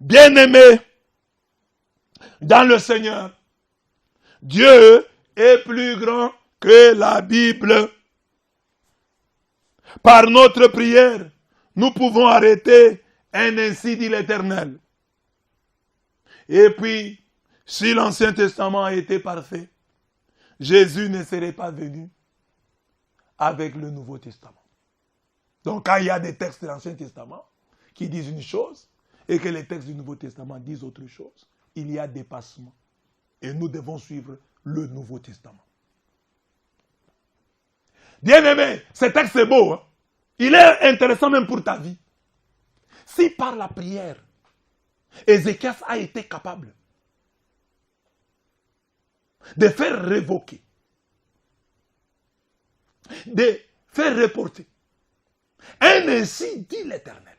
[SPEAKER 1] Bien-aimés dans le Seigneur, Dieu est plus grand que la Bible. Par notre prière, nous pouvons arrêter un ainsi dit l'Éternel. Et puis, si l'Ancien Testament a été parfait, Jésus ne serait pas venu avec le Nouveau Testament. Donc quand il y a des textes de l'Ancien Testament qui disent une chose et que les textes du Nouveau Testament disent autre chose, il y a dépassement. Et nous devons suivre le Nouveau Testament. Bien-aimé, ce texte est beau. Hein? Il est intéressant même pour ta vie. Si par la prière, Ézéchias a été capable de faire révoquer, de faire reporter un ainsi dit l'Éternel.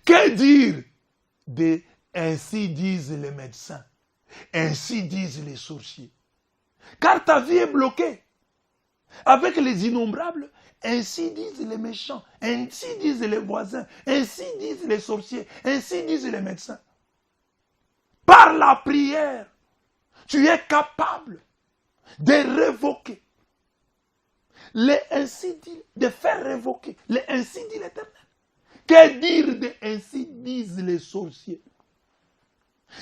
[SPEAKER 1] Que dire de ainsi disent les médecins, ainsi disent les sorciers? Car ta vie est bloquée avec les innombrables, ainsi disent les méchants, ainsi disent les voisins, ainsi disent les sorciers, ainsi disent les médecins. Par la prière, tu es capable de révoquer les ainsi dit, de faire révoquer les ainsi dit l'Éternel. Que dire de ainsi disent les sorciers?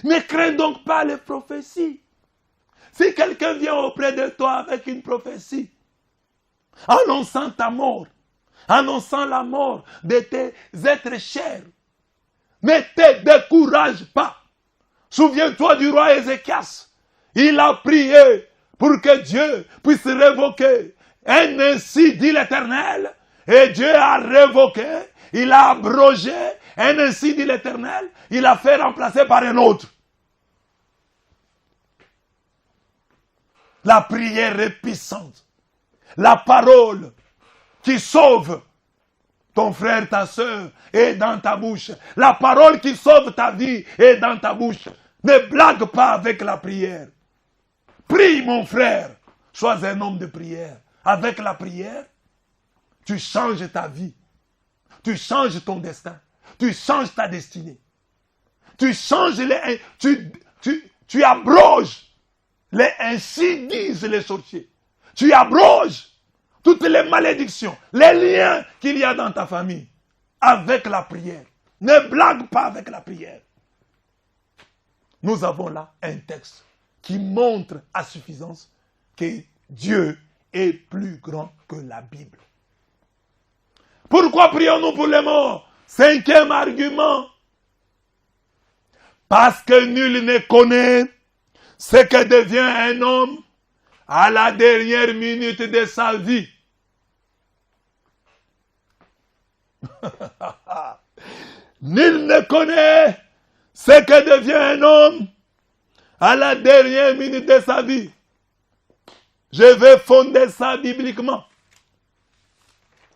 [SPEAKER 1] Ne crains donc pas les prophéties. Si quelqu'un vient auprès de toi avec une prophétie, annonçant ta mort, annonçant la mort de tes êtres chers, ne te décourage pas. Souviens-toi du roi Ézéchias. Il a prié pour que Dieu puisse révoquer ainsi dit l'Éternel, et Dieu a révoqué, il a abrogé, ainsi dit l'Éternel, il a fait remplacer par un autre. La prière est puissante. La parole qui sauve ton frère, ta soeur, est dans ta bouche. La parole qui sauve ta vie est dans ta bouche. Ne blague pas avec la prière. Prie, mon frère. Sois un homme de prière. Avec la prière, tu changes ta vie. Tu changes ton destin. Tu changes ta destinée. Tu changes les... Tu abroges les ainsi disent les sorciers. Tu abroges toutes les malédictions, les liens qu'il y a dans ta famille avec la prière. Ne blague pas avec la prière. Nous avons là un texte qui montre à suffisance que Dieu est plus grand que la Bible. Pourquoi prions-nous pour les morts? Cinquième argument. Parce que nul ne connaît ce que devient un homme à la dernière minute de sa vie. Nul ne connaît ce que devient un homme à la dernière minute de sa vie. Je vais fonder ça bibliquement.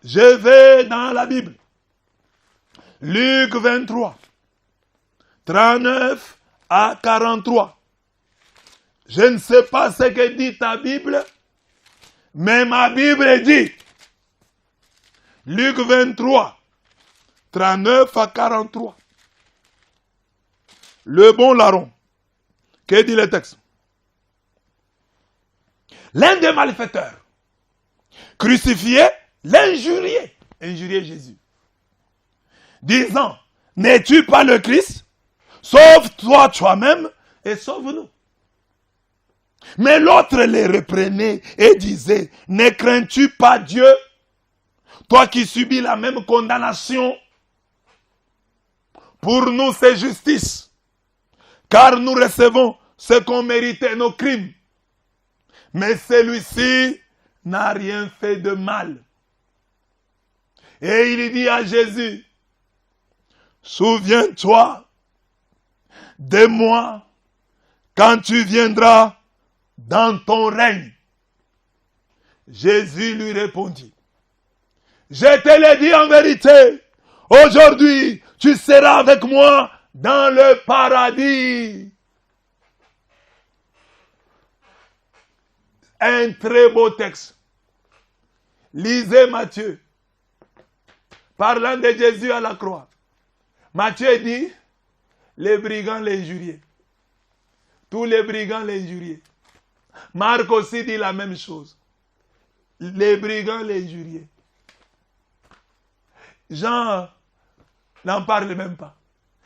[SPEAKER 1] Je vais dans la Bible. Luc 23, 39 à 43. Je ne sais pas ce que dit ta Bible, mais ma Bible dit, Luc 23, 39 à 43. Le bon larron. Que dit le texte? L'un des malfaiteurs crucifié l'injuriait, Jésus, disant, n'es-tu pas le Christ? Sauve-toi toi-même et sauve-nous. Mais l'autre les reprenait et disait, ne crains-tu pas Dieu, toi qui subis la même condamnation? Pour nous c'est justice, car nous recevons ce qu'ont mérité nos crimes. Mais celui-ci n'a rien fait de mal. Et il dit à Jésus, souviens-toi de moi quand tu viendras dans ton règne. Jésus lui répondit, je te l'ai dit en vérité, aujourd'hui tu seras avec moi dans le paradis. Un très beau texte. Lisez Matthieu. Parlant de Jésus à la croix. Matthieu dit, les brigands l'injuriaient. Tous les brigands l'injuriaient. Marc aussi dit la même chose. Les brigands l'injuriaient. Jean n'en parle même pas.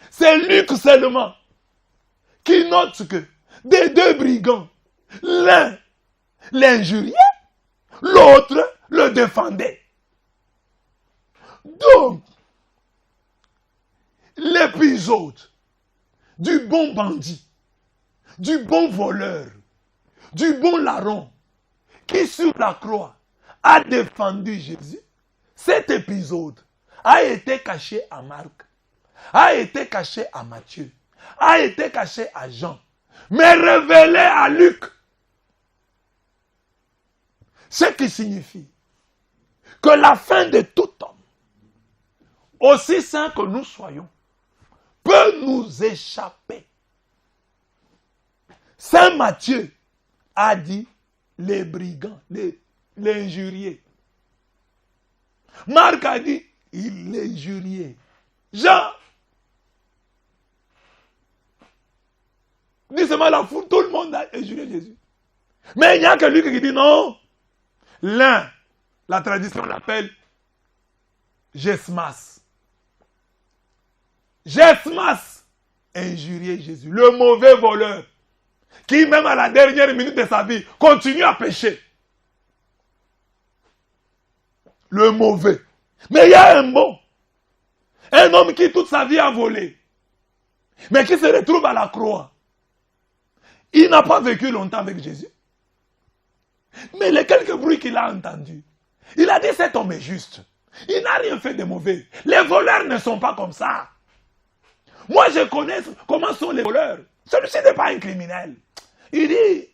[SPEAKER 1] C'est Luc seulement qui note que des deux brigands, l'un l'injuriait, l'autre le défendait. Donc, l'épisode du bon bandit, du bon voleur, du bon larron, qui sur la croix a défendu Jésus, cet épisode a été caché à Marc, a été caché à Matthieu, a été caché à Jean, mais révélé à Luc. Ce qui signifie que la fin de tout homme, aussi saint que nous soyons, peut nous échapper. Saint Matthieu a dit les brigands, les injuriés. Marc a dit il l'injuriait. Jean dit seulement la foule, tout le monde a injurié Jésus. Mais il n'y a que lui qui dit non. L'un, la tradition l'appelle Gesmas. Gesmas injuriait Jésus, le mauvais voleur, qui même à la dernière minute de sa vie continue à pécher. Le mauvais. Mais il y a un bon. Un homme qui toute sa vie a volé, mais qui se retrouve à la croix. Il n'a pas vécu longtemps avec Jésus. Mais les quelques bruits qu'il a entendus, il a dit cet homme est juste. Il n'a rien fait de mauvais. Les voleurs ne sont pas comme ça. Moi, je connais comment sont les voleurs. Celui-ci n'est pas un criminel. Il dit,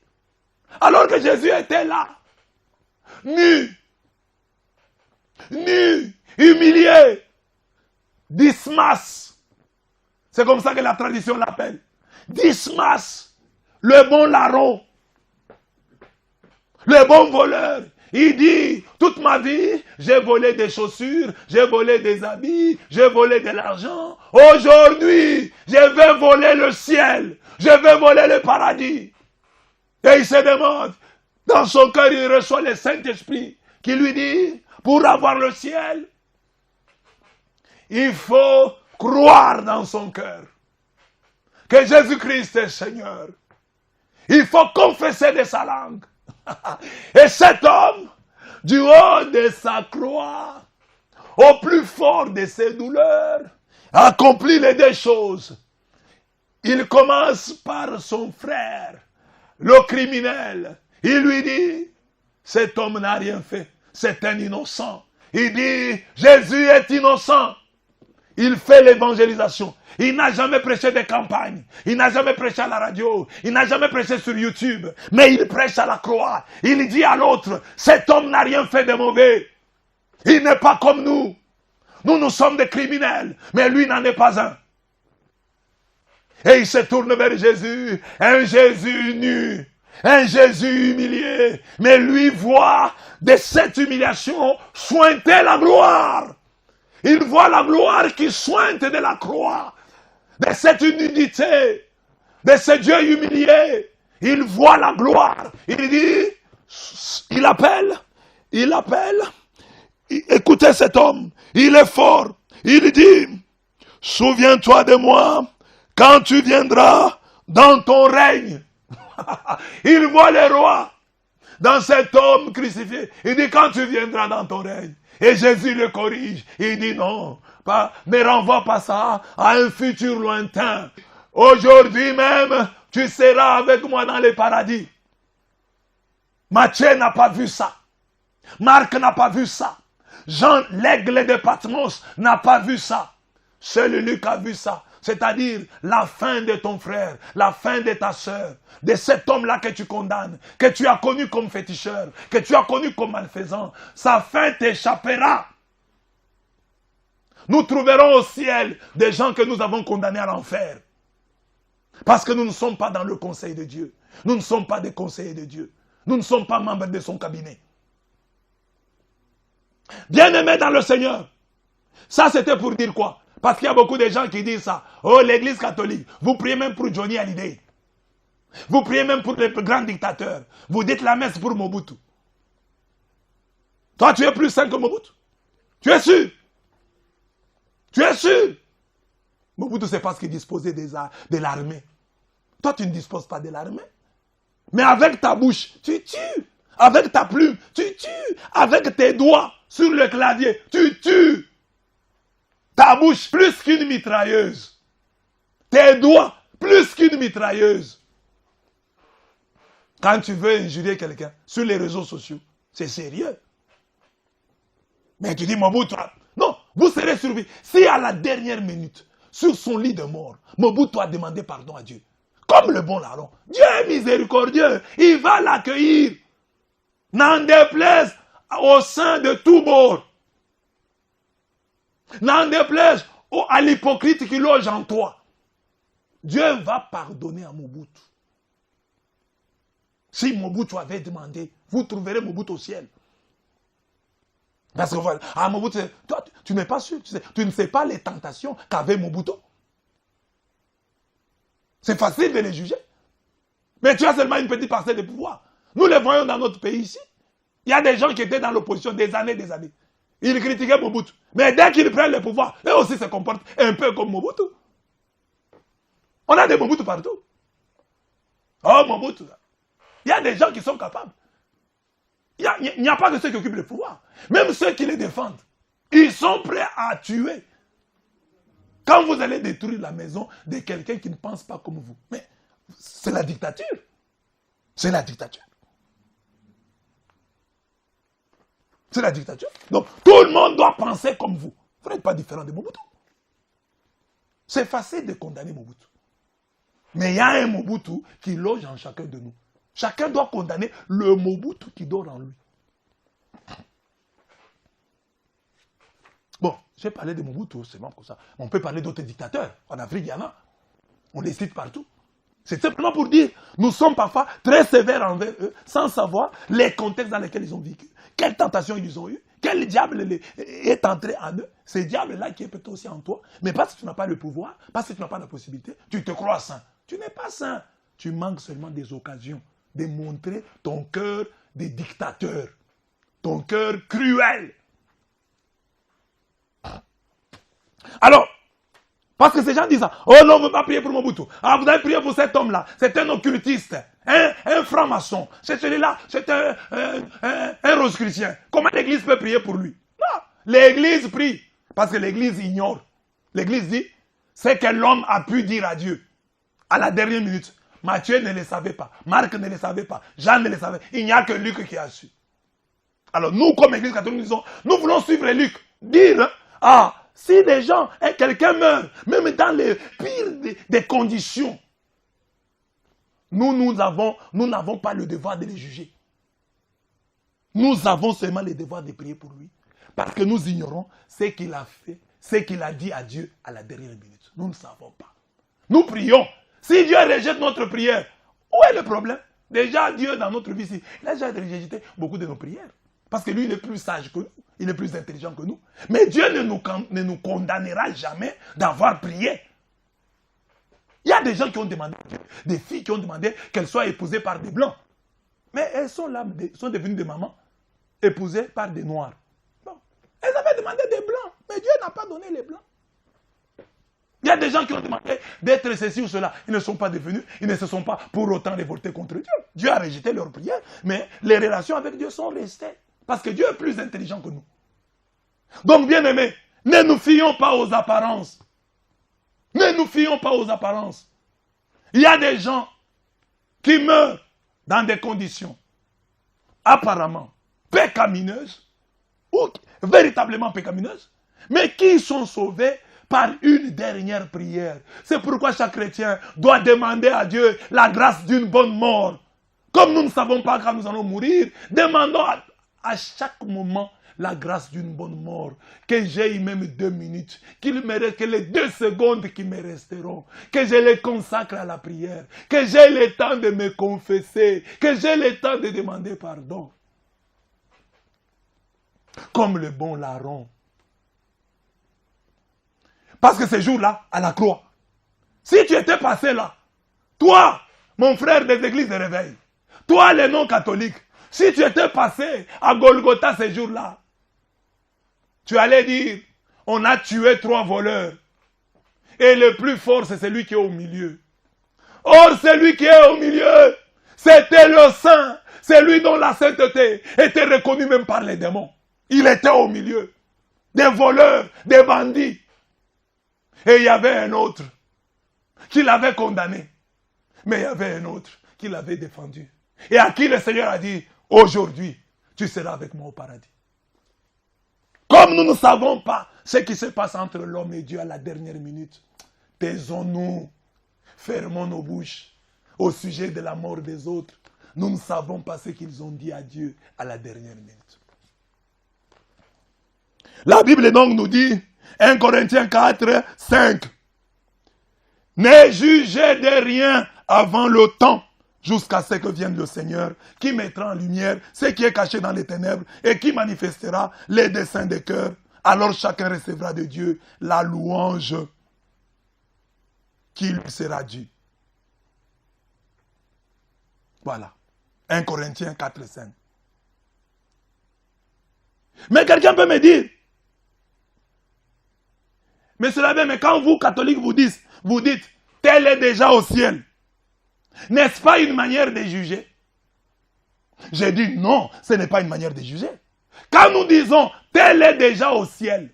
[SPEAKER 1] alors que Jésus était là, nu, humilié, Dismas, c'est comme ça que la tradition l'appelle. Dismas, le bon larron, le bon voleur. Il dit, toute ma vie, j'ai volé des chaussures, j'ai volé des habits, j'ai volé de l'argent. Aujourd'hui, je vais voler le ciel, je vais voler le paradis. Et il se demande, dans son cœur, il reçoit le Saint-Esprit qui lui dit, pour avoir le ciel, il faut croire dans son cœur que Jésus-Christ est Seigneur. Il faut confesser de sa langue. Et cet homme, du haut de sa croix, au plus fort de ses douleurs, accomplit les deux choses. Il commence par son frère, le criminel. Il lui dit, cet homme n'a rien fait, c'est un innocent. Il dit, Jésus est innocent. Il fait l'évangélisation. Il n'a jamais prêché des campagnes. Il n'a jamais prêché à la radio. Il n'a jamais prêché sur YouTube. Mais il prêche à la croix. Il dit à l'autre, cet homme n'a rien fait de mauvais. Il n'est pas comme nous. Nous sommes des criminels. Mais lui n'en est pas un. Et il se tourne vers Jésus. Un Jésus nu. Un Jésus humilié. Mais lui voit de cette humiliation sointer la gloire. Il voit la gloire qui sointe de la croix, de cette nudité, de ce Dieu humilié. Il voit la gloire. Il dit, il appelle. Écoutez cet homme, il est fort. Il dit, souviens-toi de moi quand tu viendras dans ton règne. Il voit le roi dans cet homme crucifié. Il dit, quand tu viendras dans ton règne. Et Jésus le corrige. Il dit non, ne renvoie pas ça à un futur lointain. Aujourd'hui même, tu seras avec moi dans le paradis. Matthieu n'a pas vu ça. Marc n'a pas vu ça. Jean, l'aigle de Patmos, n'a pas vu ça. Seul Luc a vu ça. C'est-à-dire la fin de ton frère, la fin de ta sœur, de cet homme-là que tu condamnes, que tu as connu comme féticheur, que tu as connu comme malfaisant. Sa fin t'échappera. Nous trouverons au ciel des gens que nous avons condamnés à l'enfer. Parce que nous ne sommes pas dans le conseil de Dieu. Nous ne sommes pas des conseillers de Dieu. Nous ne sommes pas membres de son cabinet. Bien-aimés dans le Seigneur. Ça, c'était pour dire quoi? Parce qu'il y a beaucoup de gens qui disent ça. Oh, l'église catholique, vous priez même pour Johnny Hallyday. Vous priez même pour les grands dictateurs. Vous dites la messe pour Mobutu. Toi, tu es plus saint que Mobutu. Tu es sûr? Tu es sûr? Mobutu, c'est parce qu'il disposait de l'armée. Toi, tu ne disposes pas de l'armée. Mais avec ta bouche, tu tues. Avec ta plume, tu tues. Avec tes doigts sur le clavier, tu tues. Ta bouche, plus qu'une mitrailleuse. Tes doigts, plus qu'une mitrailleuse. Quand tu veux injurier quelqu'un sur les réseaux sociaux, c'est sérieux. Mais tu dis, Mobutu, non, vous serez surpris. Si à la dernière minute, sur son lit de mort, Mobutu a demandé pardon à Dieu, comme le bon larron, Dieu est miséricordieux, il va l'accueillir. N'en déplaise au sein de tout bord. N'en déplaise à l'hypocrite qui loge en toi. Dieu va pardonner à Mobutu. Si Mobutu avait demandé, vous trouverez Mobutu au ciel. Parce que voilà, à Mobutu, toi, tu n'es pas sûr, tu ne sais pas les tentations qu'avait Mobutu. C'est facile de les juger. Mais tu as seulement une petite parcelle de pouvoir. Nous les voyons dans notre pays ici. Il y a des gens qui étaient dans l'opposition des années. Ils critiquaient Mobutu. Mais dès qu'ils prennent le pouvoir, eux aussi se comportent un peu comme Mobutu. On a des Mobutu partout. Oh, Mobutu. Il y a des gens qui sont capables. Il n'y a pas que ceux qui occupent le pouvoir. Même ceux qui les défendent. Ils sont prêts à tuer. Quand vous allez détruire la maison de quelqu'un qui ne pense pas comme vous. Mais c'est la dictature. C'est la dictature. C'est la dictature. Donc, tout le monde doit penser comme vous. Vous n'êtes pas différent de Mobutu. C'est facile de condamner Mobutu. Mais il y a un Mobutu qui loge en chacun de nous. Chacun doit condamner le Mobutu qui dort en lui. Bon, j'ai parlé de Mobutu, c'est bon comme ça. On peut parler d'autres dictateurs. En Afrique, il y en a. On les cite partout. C'est simplement pour dire, nous sommes parfois très sévères envers eux, sans savoir les contextes dans lesquels ils ont vécu, quelles tentations ils ont eues, quel diable est entré en eux. Ce diable-là qui est peut-être aussi en toi, mais parce que tu n'as pas le pouvoir, parce que tu n'as pas la possibilité, tu te crois saint. Tu n'es pas saint. Tu manques seulement des occasions de montrer ton cœur de dictateur, ton cœur cruel. Alors, parce que ces gens disent ça. Oh non, on ne veut pas prier pour Mobutu. Ah, vous avez prié pour cet homme-là. C'est un occultiste. Un franc-maçon. C'est celui-là. C'est un rose-chrétien. Comment l'église peut prier pour lui? Non. L'église prie. Parce que l'église ignore. L'église dit, c'est que l'homme a pu dire à Dieu. À la dernière minute. Matthieu ne le savait pas. Marc ne le savait pas. Jean ne le savait pas. Il n'y a que Luc qui a su. Alors nous, comme église catholique, nous disons, nous voulons suivre Luc. Dire, ah, si des gens, quelqu'un meurt, même dans les pires des conditions, nous n'avons pas le devoir de les juger. Nous avons seulement le devoir de prier pour lui. Parce que nous ignorons ce qu'il a fait, ce qu'il a dit à Dieu à la dernière minute. Nous ne savons pas. Nous prions. Si Dieu rejette notre prière, où est le problème? Déjà, Dieu, dans notre vie, il a déjà rejeté beaucoup de nos prières. Parce que lui, il est plus sage que nous. Il est plus intelligent que nous. Mais Dieu ne nous condamnera jamais d'avoir prié. Il y a des gens qui ont demandé, des filles qui ont demandé qu'elles soient épousées par des blancs. Mais elles sont là, sont devenues des mamans, épousées par des noirs. Bon. Elles avaient demandé des blancs, mais Dieu n'a pas donné les blancs. Il y a des gens qui ont demandé d'être ceci ou cela. Ils ne sont pas devenus, ils ne se sont pas pour autant révoltés contre Dieu. Dieu a rejeté leurs prières, mais les relations avec Dieu sont restées. Parce que Dieu est plus intelligent que nous. Donc, bien aimés, ne nous fions pas aux apparences. Ne nous fions pas aux apparences. Il y a des gens qui meurent dans des conditions apparemment pécamineuses, ou véritablement pécamineuses, mais qui sont sauvés par une dernière prière. C'est pourquoi chaque chrétien doit demander à Dieu la grâce d'une bonne mort. Comme nous ne savons pas quand nous allons mourir, demandons à chaque moment la grâce d'une bonne mort, que j'aie même 2 minutes, qu'il me reste que les 2 secondes qui me resteront, que je les consacre à la prière, que j'ai le temps de me confesser, que j'ai le temps de demander pardon. Comme le bon larron. Parce que ce jour-là, à la croix, si tu étais passé là, toi, mon frère des églises de réveil, toi les non-catholiques, si tu étais passé à Golgotha ce jour-là, tu allais dire, on a tué 3 voleurs. Et le plus fort, c'est celui qui est au milieu. Or, celui qui est au milieu, c'était le saint. Celui dont la sainteté était reconnue même par les démons. Il était au milieu. Des voleurs, des bandits. Et il y avait un autre qui l'avait condamné. Mais il y avait un autre qui l'avait défendu. Et à qui le Seigneur a dit, aujourd'hui, tu seras avec moi au paradis. Comme nous ne savons pas ce qui se passe entre l'homme et Dieu à la dernière minute, taisons-nous, fermons nos bouches au sujet de la mort des autres. Nous ne savons pas ce qu'ils ont dit à Dieu à la dernière minute. La Bible donc nous dit, 1 Corinthiens 4, 5, ne jugez de rien avant le temps, jusqu'à ce que vienne le Seigneur, qui mettra en lumière ce qui est caché dans les ténèbres et qui manifestera les desseins des cœurs. Alors chacun recevra de Dieu la louange qui lui sera due. Voilà. 1 Corinthiens 4, 5. Mais quelqu'un peut me dire, mais cela bien, mais quand vous, catholiques, vous dites, tel est déjà au ciel, n'est-ce pas une manière de juger? J'ai dit non, ce n'est pas une manière de juger. Quand nous disons, tel est déjà au ciel,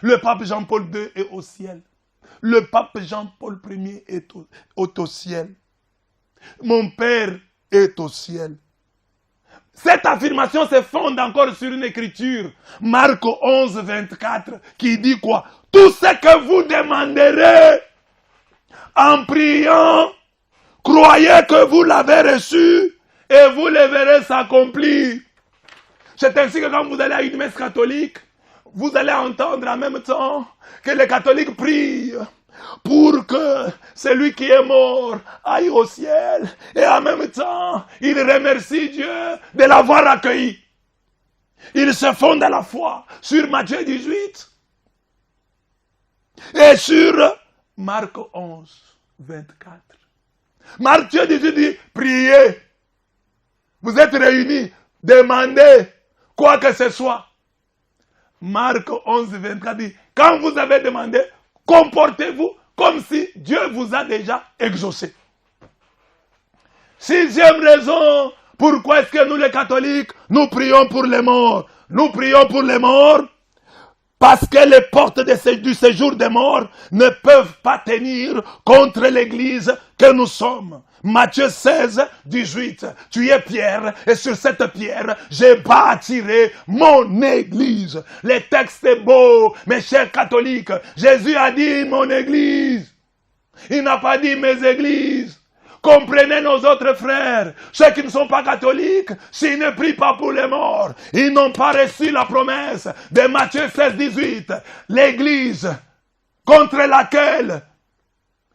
[SPEAKER 1] le pape Jean-Paul II est au ciel, le pape Jean-Paul Ier est au ciel, mon père est au ciel, Cette affirmation se fonde encore sur une écriture, Marc 11, 24, qui dit quoi? Tout ce que vous demanderez en priant, croyez que vous l'avez reçu et vous le verrez s'accomplir. C'est ainsi que quand vous allez à une messe catholique, vous allez entendre en même temps que les catholiques prient pour que celui qui est mort aille au ciel. Et en même temps, ils remercient Dieu de l'avoir accueilli. Ils se fondent à la foi sur Matthieu 18 et sur Marc 11, 24. Matthieu 18 dit, priez. Vous êtes réunis, demandez quoi que ce soit. Marc 11, 24 dit, quand vous avez demandé, comportez-vous comme si Dieu vous a déjà exaucé. Sixième raison, pourquoi est-ce que nous les catholiques, nous prions pour les morts? Nous prions pour les morts parce que les portes du séjour des morts ne peuvent pas tenir contre l'église que nous sommes. Matthieu 16, 18. Tu es Pierre, et sur cette pierre, je bâtirai mon église. Le texte est beau, mes chers catholiques. Jésus a dit mon église. Il n'a pas dit mes églises. Comprenez nos autres frères, ceux qui ne sont pas catholiques, s'ils ne prient pas pour les morts, ils n'ont pas reçu la promesse de Matthieu 16, 18. L'église contre laquelle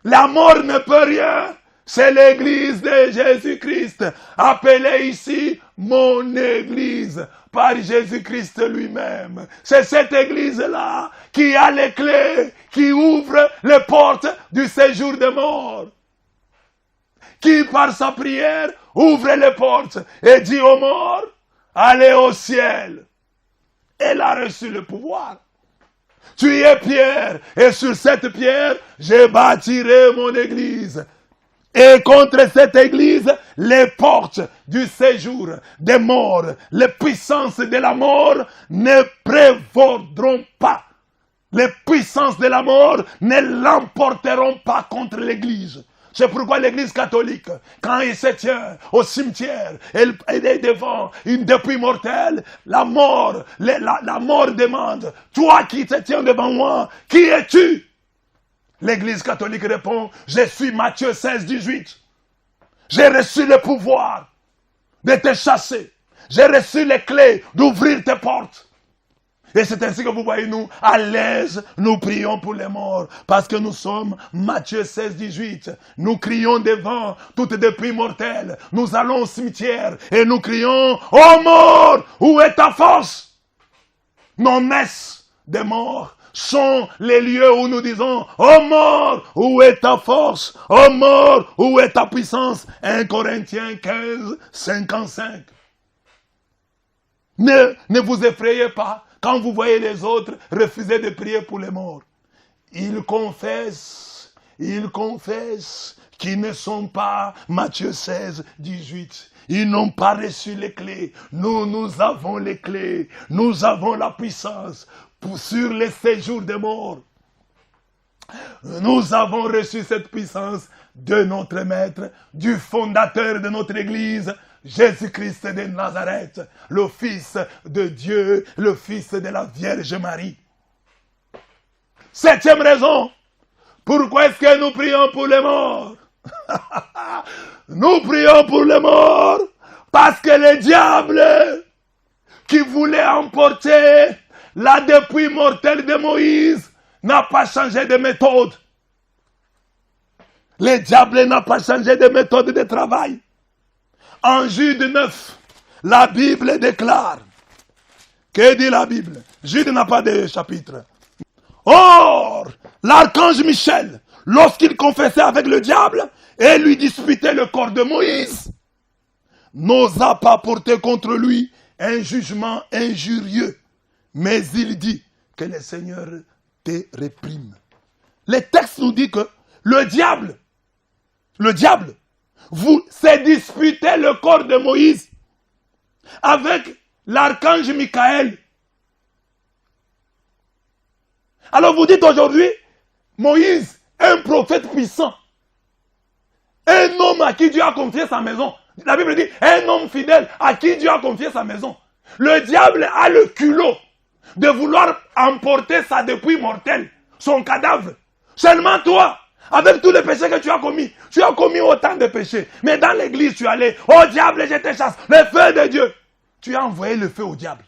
[SPEAKER 1] la mort ne peut rien, c'est l'église de Jésus-Christ, appelée ici mon église, par Jésus-Christ lui-même. C'est cette église-là qui a les clés, qui ouvre les portes du séjour des morts. Qui par sa prière ouvre les portes et dit aux morts, allez au ciel. Elle a reçu le pouvoir. Tu es Pierre, et sur cette pierre, je bâtirai mon église. Et contre cette église, les portes du séjour des morts, les puissances de la mort ne prévaudront pas. Les puissances de la mort ne l'emporteront pas contre l'église. C'est pourquoi l'église catholique, quand il se tient au cimetière, elle est devant une dépouille mortelle, la mort demande, toi qui te tiens devant moi, qui es-tu? L'église catholique répond, je suis Matthieu 16, 18. J'ai reçu le pouvoir de te chasser. J'ai reçu les clés d'ouvrir tes portes. Et c'est ainsi que vous voyez nous, à l'aise, nous prions pour les morts. Parce que nous sommes Matthieu 16, 18. Nous crions devant toute dépouille mortelle. Nous allons au cimetière et nous crions, ô mort, où est ta force? Nos messes des morts sont les lieux où nous disons, ô mort, où est ta force? Ô mort, où est ta puissance? 1 Corinthiens 15, 55. Ne vous effrayez pas. Quand vous voyez les autres refuser de prier pour les morts, ils confessent qu'ils ne sont pas Matthieu 16, 18. Ils n'ont pas reçu les clés. Nous avons les clés. Nous avons la puissance sur les séjours des morts. Nous avons reçu cette puissance de notre Maître, du fondateur de notre Église, Jésus-Christ de Nazareth, le Fils de Dieu, le Fils de la Vierge Marie. Septième raison, pourquoi est-ce que nous prions pour les morts? Nous prions pour les morts parce que le diable qui voulait emporter la dépouille mortelle de Moïse n'a pas changé de méthode. Le diable n'a pas changé de méthode de travail. En Jude 9, la Bible déclare. Que dit la Bible? Jude n'a pas de chapitre. Or, l'archange Michel, lorsqu'il confessait avec le diable et lui disputait le corps de Moïse, n'osa pas porter contre lui un jugement injurieux. Mais il dit que le Seigneur te réprime. Le texte nous dit que le diable, s'est disputé le corps de Moïse avec l'archange Michael. Alors vous dites aujourd'hui, Moïse, un prophète puissant, un homme à qui Dieu a confié sa maison, La Bible dit, un homme fidèle à qui Dieu a confié sa maison. Le diable a le culot de vouloir emporter sa dépouille mortelle, son cadavre. Seulement toi, avec tous les péchés que tu as commis autant de péchés. Mais dans l'église, tu allais, oh diable, je te chasse, le feu de Dieu. Tu as envoyé le feu au diable.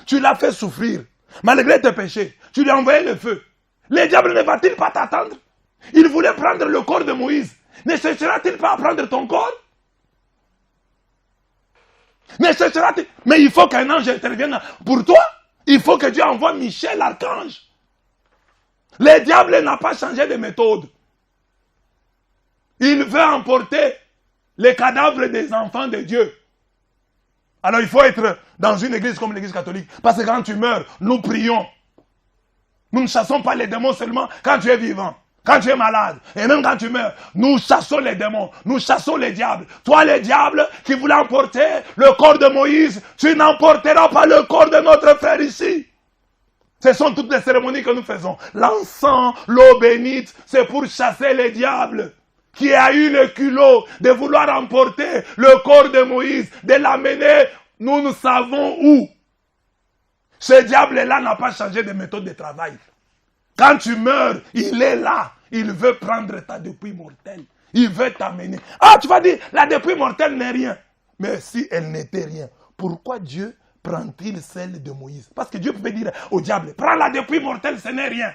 [SPEAKER 1] Tu l'as fait souffrir. Malgré tes péchés, tu lui as envoyé le feu. Le diable ne va-t-il pas t'attendre? Il voulait prendre le corps de Moïse. Ne cherchera-t-il pas à prendre ton corps? Ne cherchera-t-il? Mais il faut qu'un ange intervienne pour toi. Il faut que Dieu envoie Michel, l'archange. Le diable n'a pas changé de méthode. Il veut emporter les cadavres des enfants de Dieu. Alors il faut être dans une église comme l'église catholique. Parce que quand tu meurs, nous prions. Nous ne chassons pas les démons seulement quand tu es vivant. Quand tu es malade, et même quand tu meurs, nous chassons les démons, nous chassons les diables. Toi, les diables qui voulaient emporter le corps de Moïse, tu n'emporteras pas le corps de notre frère ici. Ce sont toutes les cérémonies que nous faisons. L'encens, l'eau bénite, c'est pour chasser les diables qui a eu le culot de vouloir emporter le corps de Moïse, de l'amener, nous savons où. Ce diable-là n'a pas changé de méthode de travail. Quand tu meurs, il est là. Il veut prendre ta dépouille mortelle. Il veut t'amener. Ah, tu vas dire, la dépouille mortelle n'est rien. Mais si elle n'était rien, pourquoi Dieu prend-il celle de Moïse? Parce que Dieu pouvait dire au diable, prends la dépouille mortelle, ce n'est rien.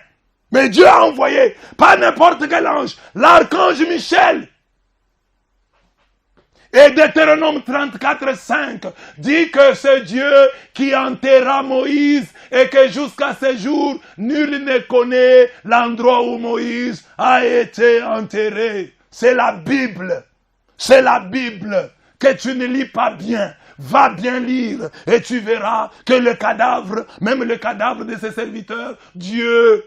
[SPEAKER 1] Mais Dieu a envoyé, pas n'importe quel ange, l'archange Michel. Et Deutéronome 34:5 dit que c'est Dieu qui enterra Moïse et que jusqu'à ce jour, nul ne connaît l'endroit où Moïse a été enterré. C'est la Bible. C'est la Bible que tu ne lis pas bien. Va bien lire et tu verras que le cadavre, même le cadavre de ses serviteurs, Dieu,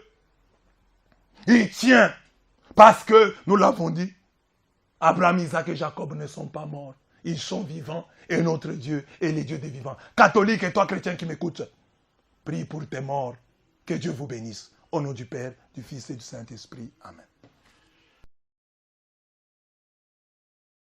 [SPEAKER 1] il tient. Parce que, nous l'avons dit, Abraham, Isaac et Jacob ne sont pas morts. Ils sont vivants et notre Dieu est le Dieu des vivants. Catholique et toi chrétien qui m'écoutes, prie pour tes morts. Que Dieu vous bénisse. Au nom du Père, du Fils et du Saint-Esprit. Amen.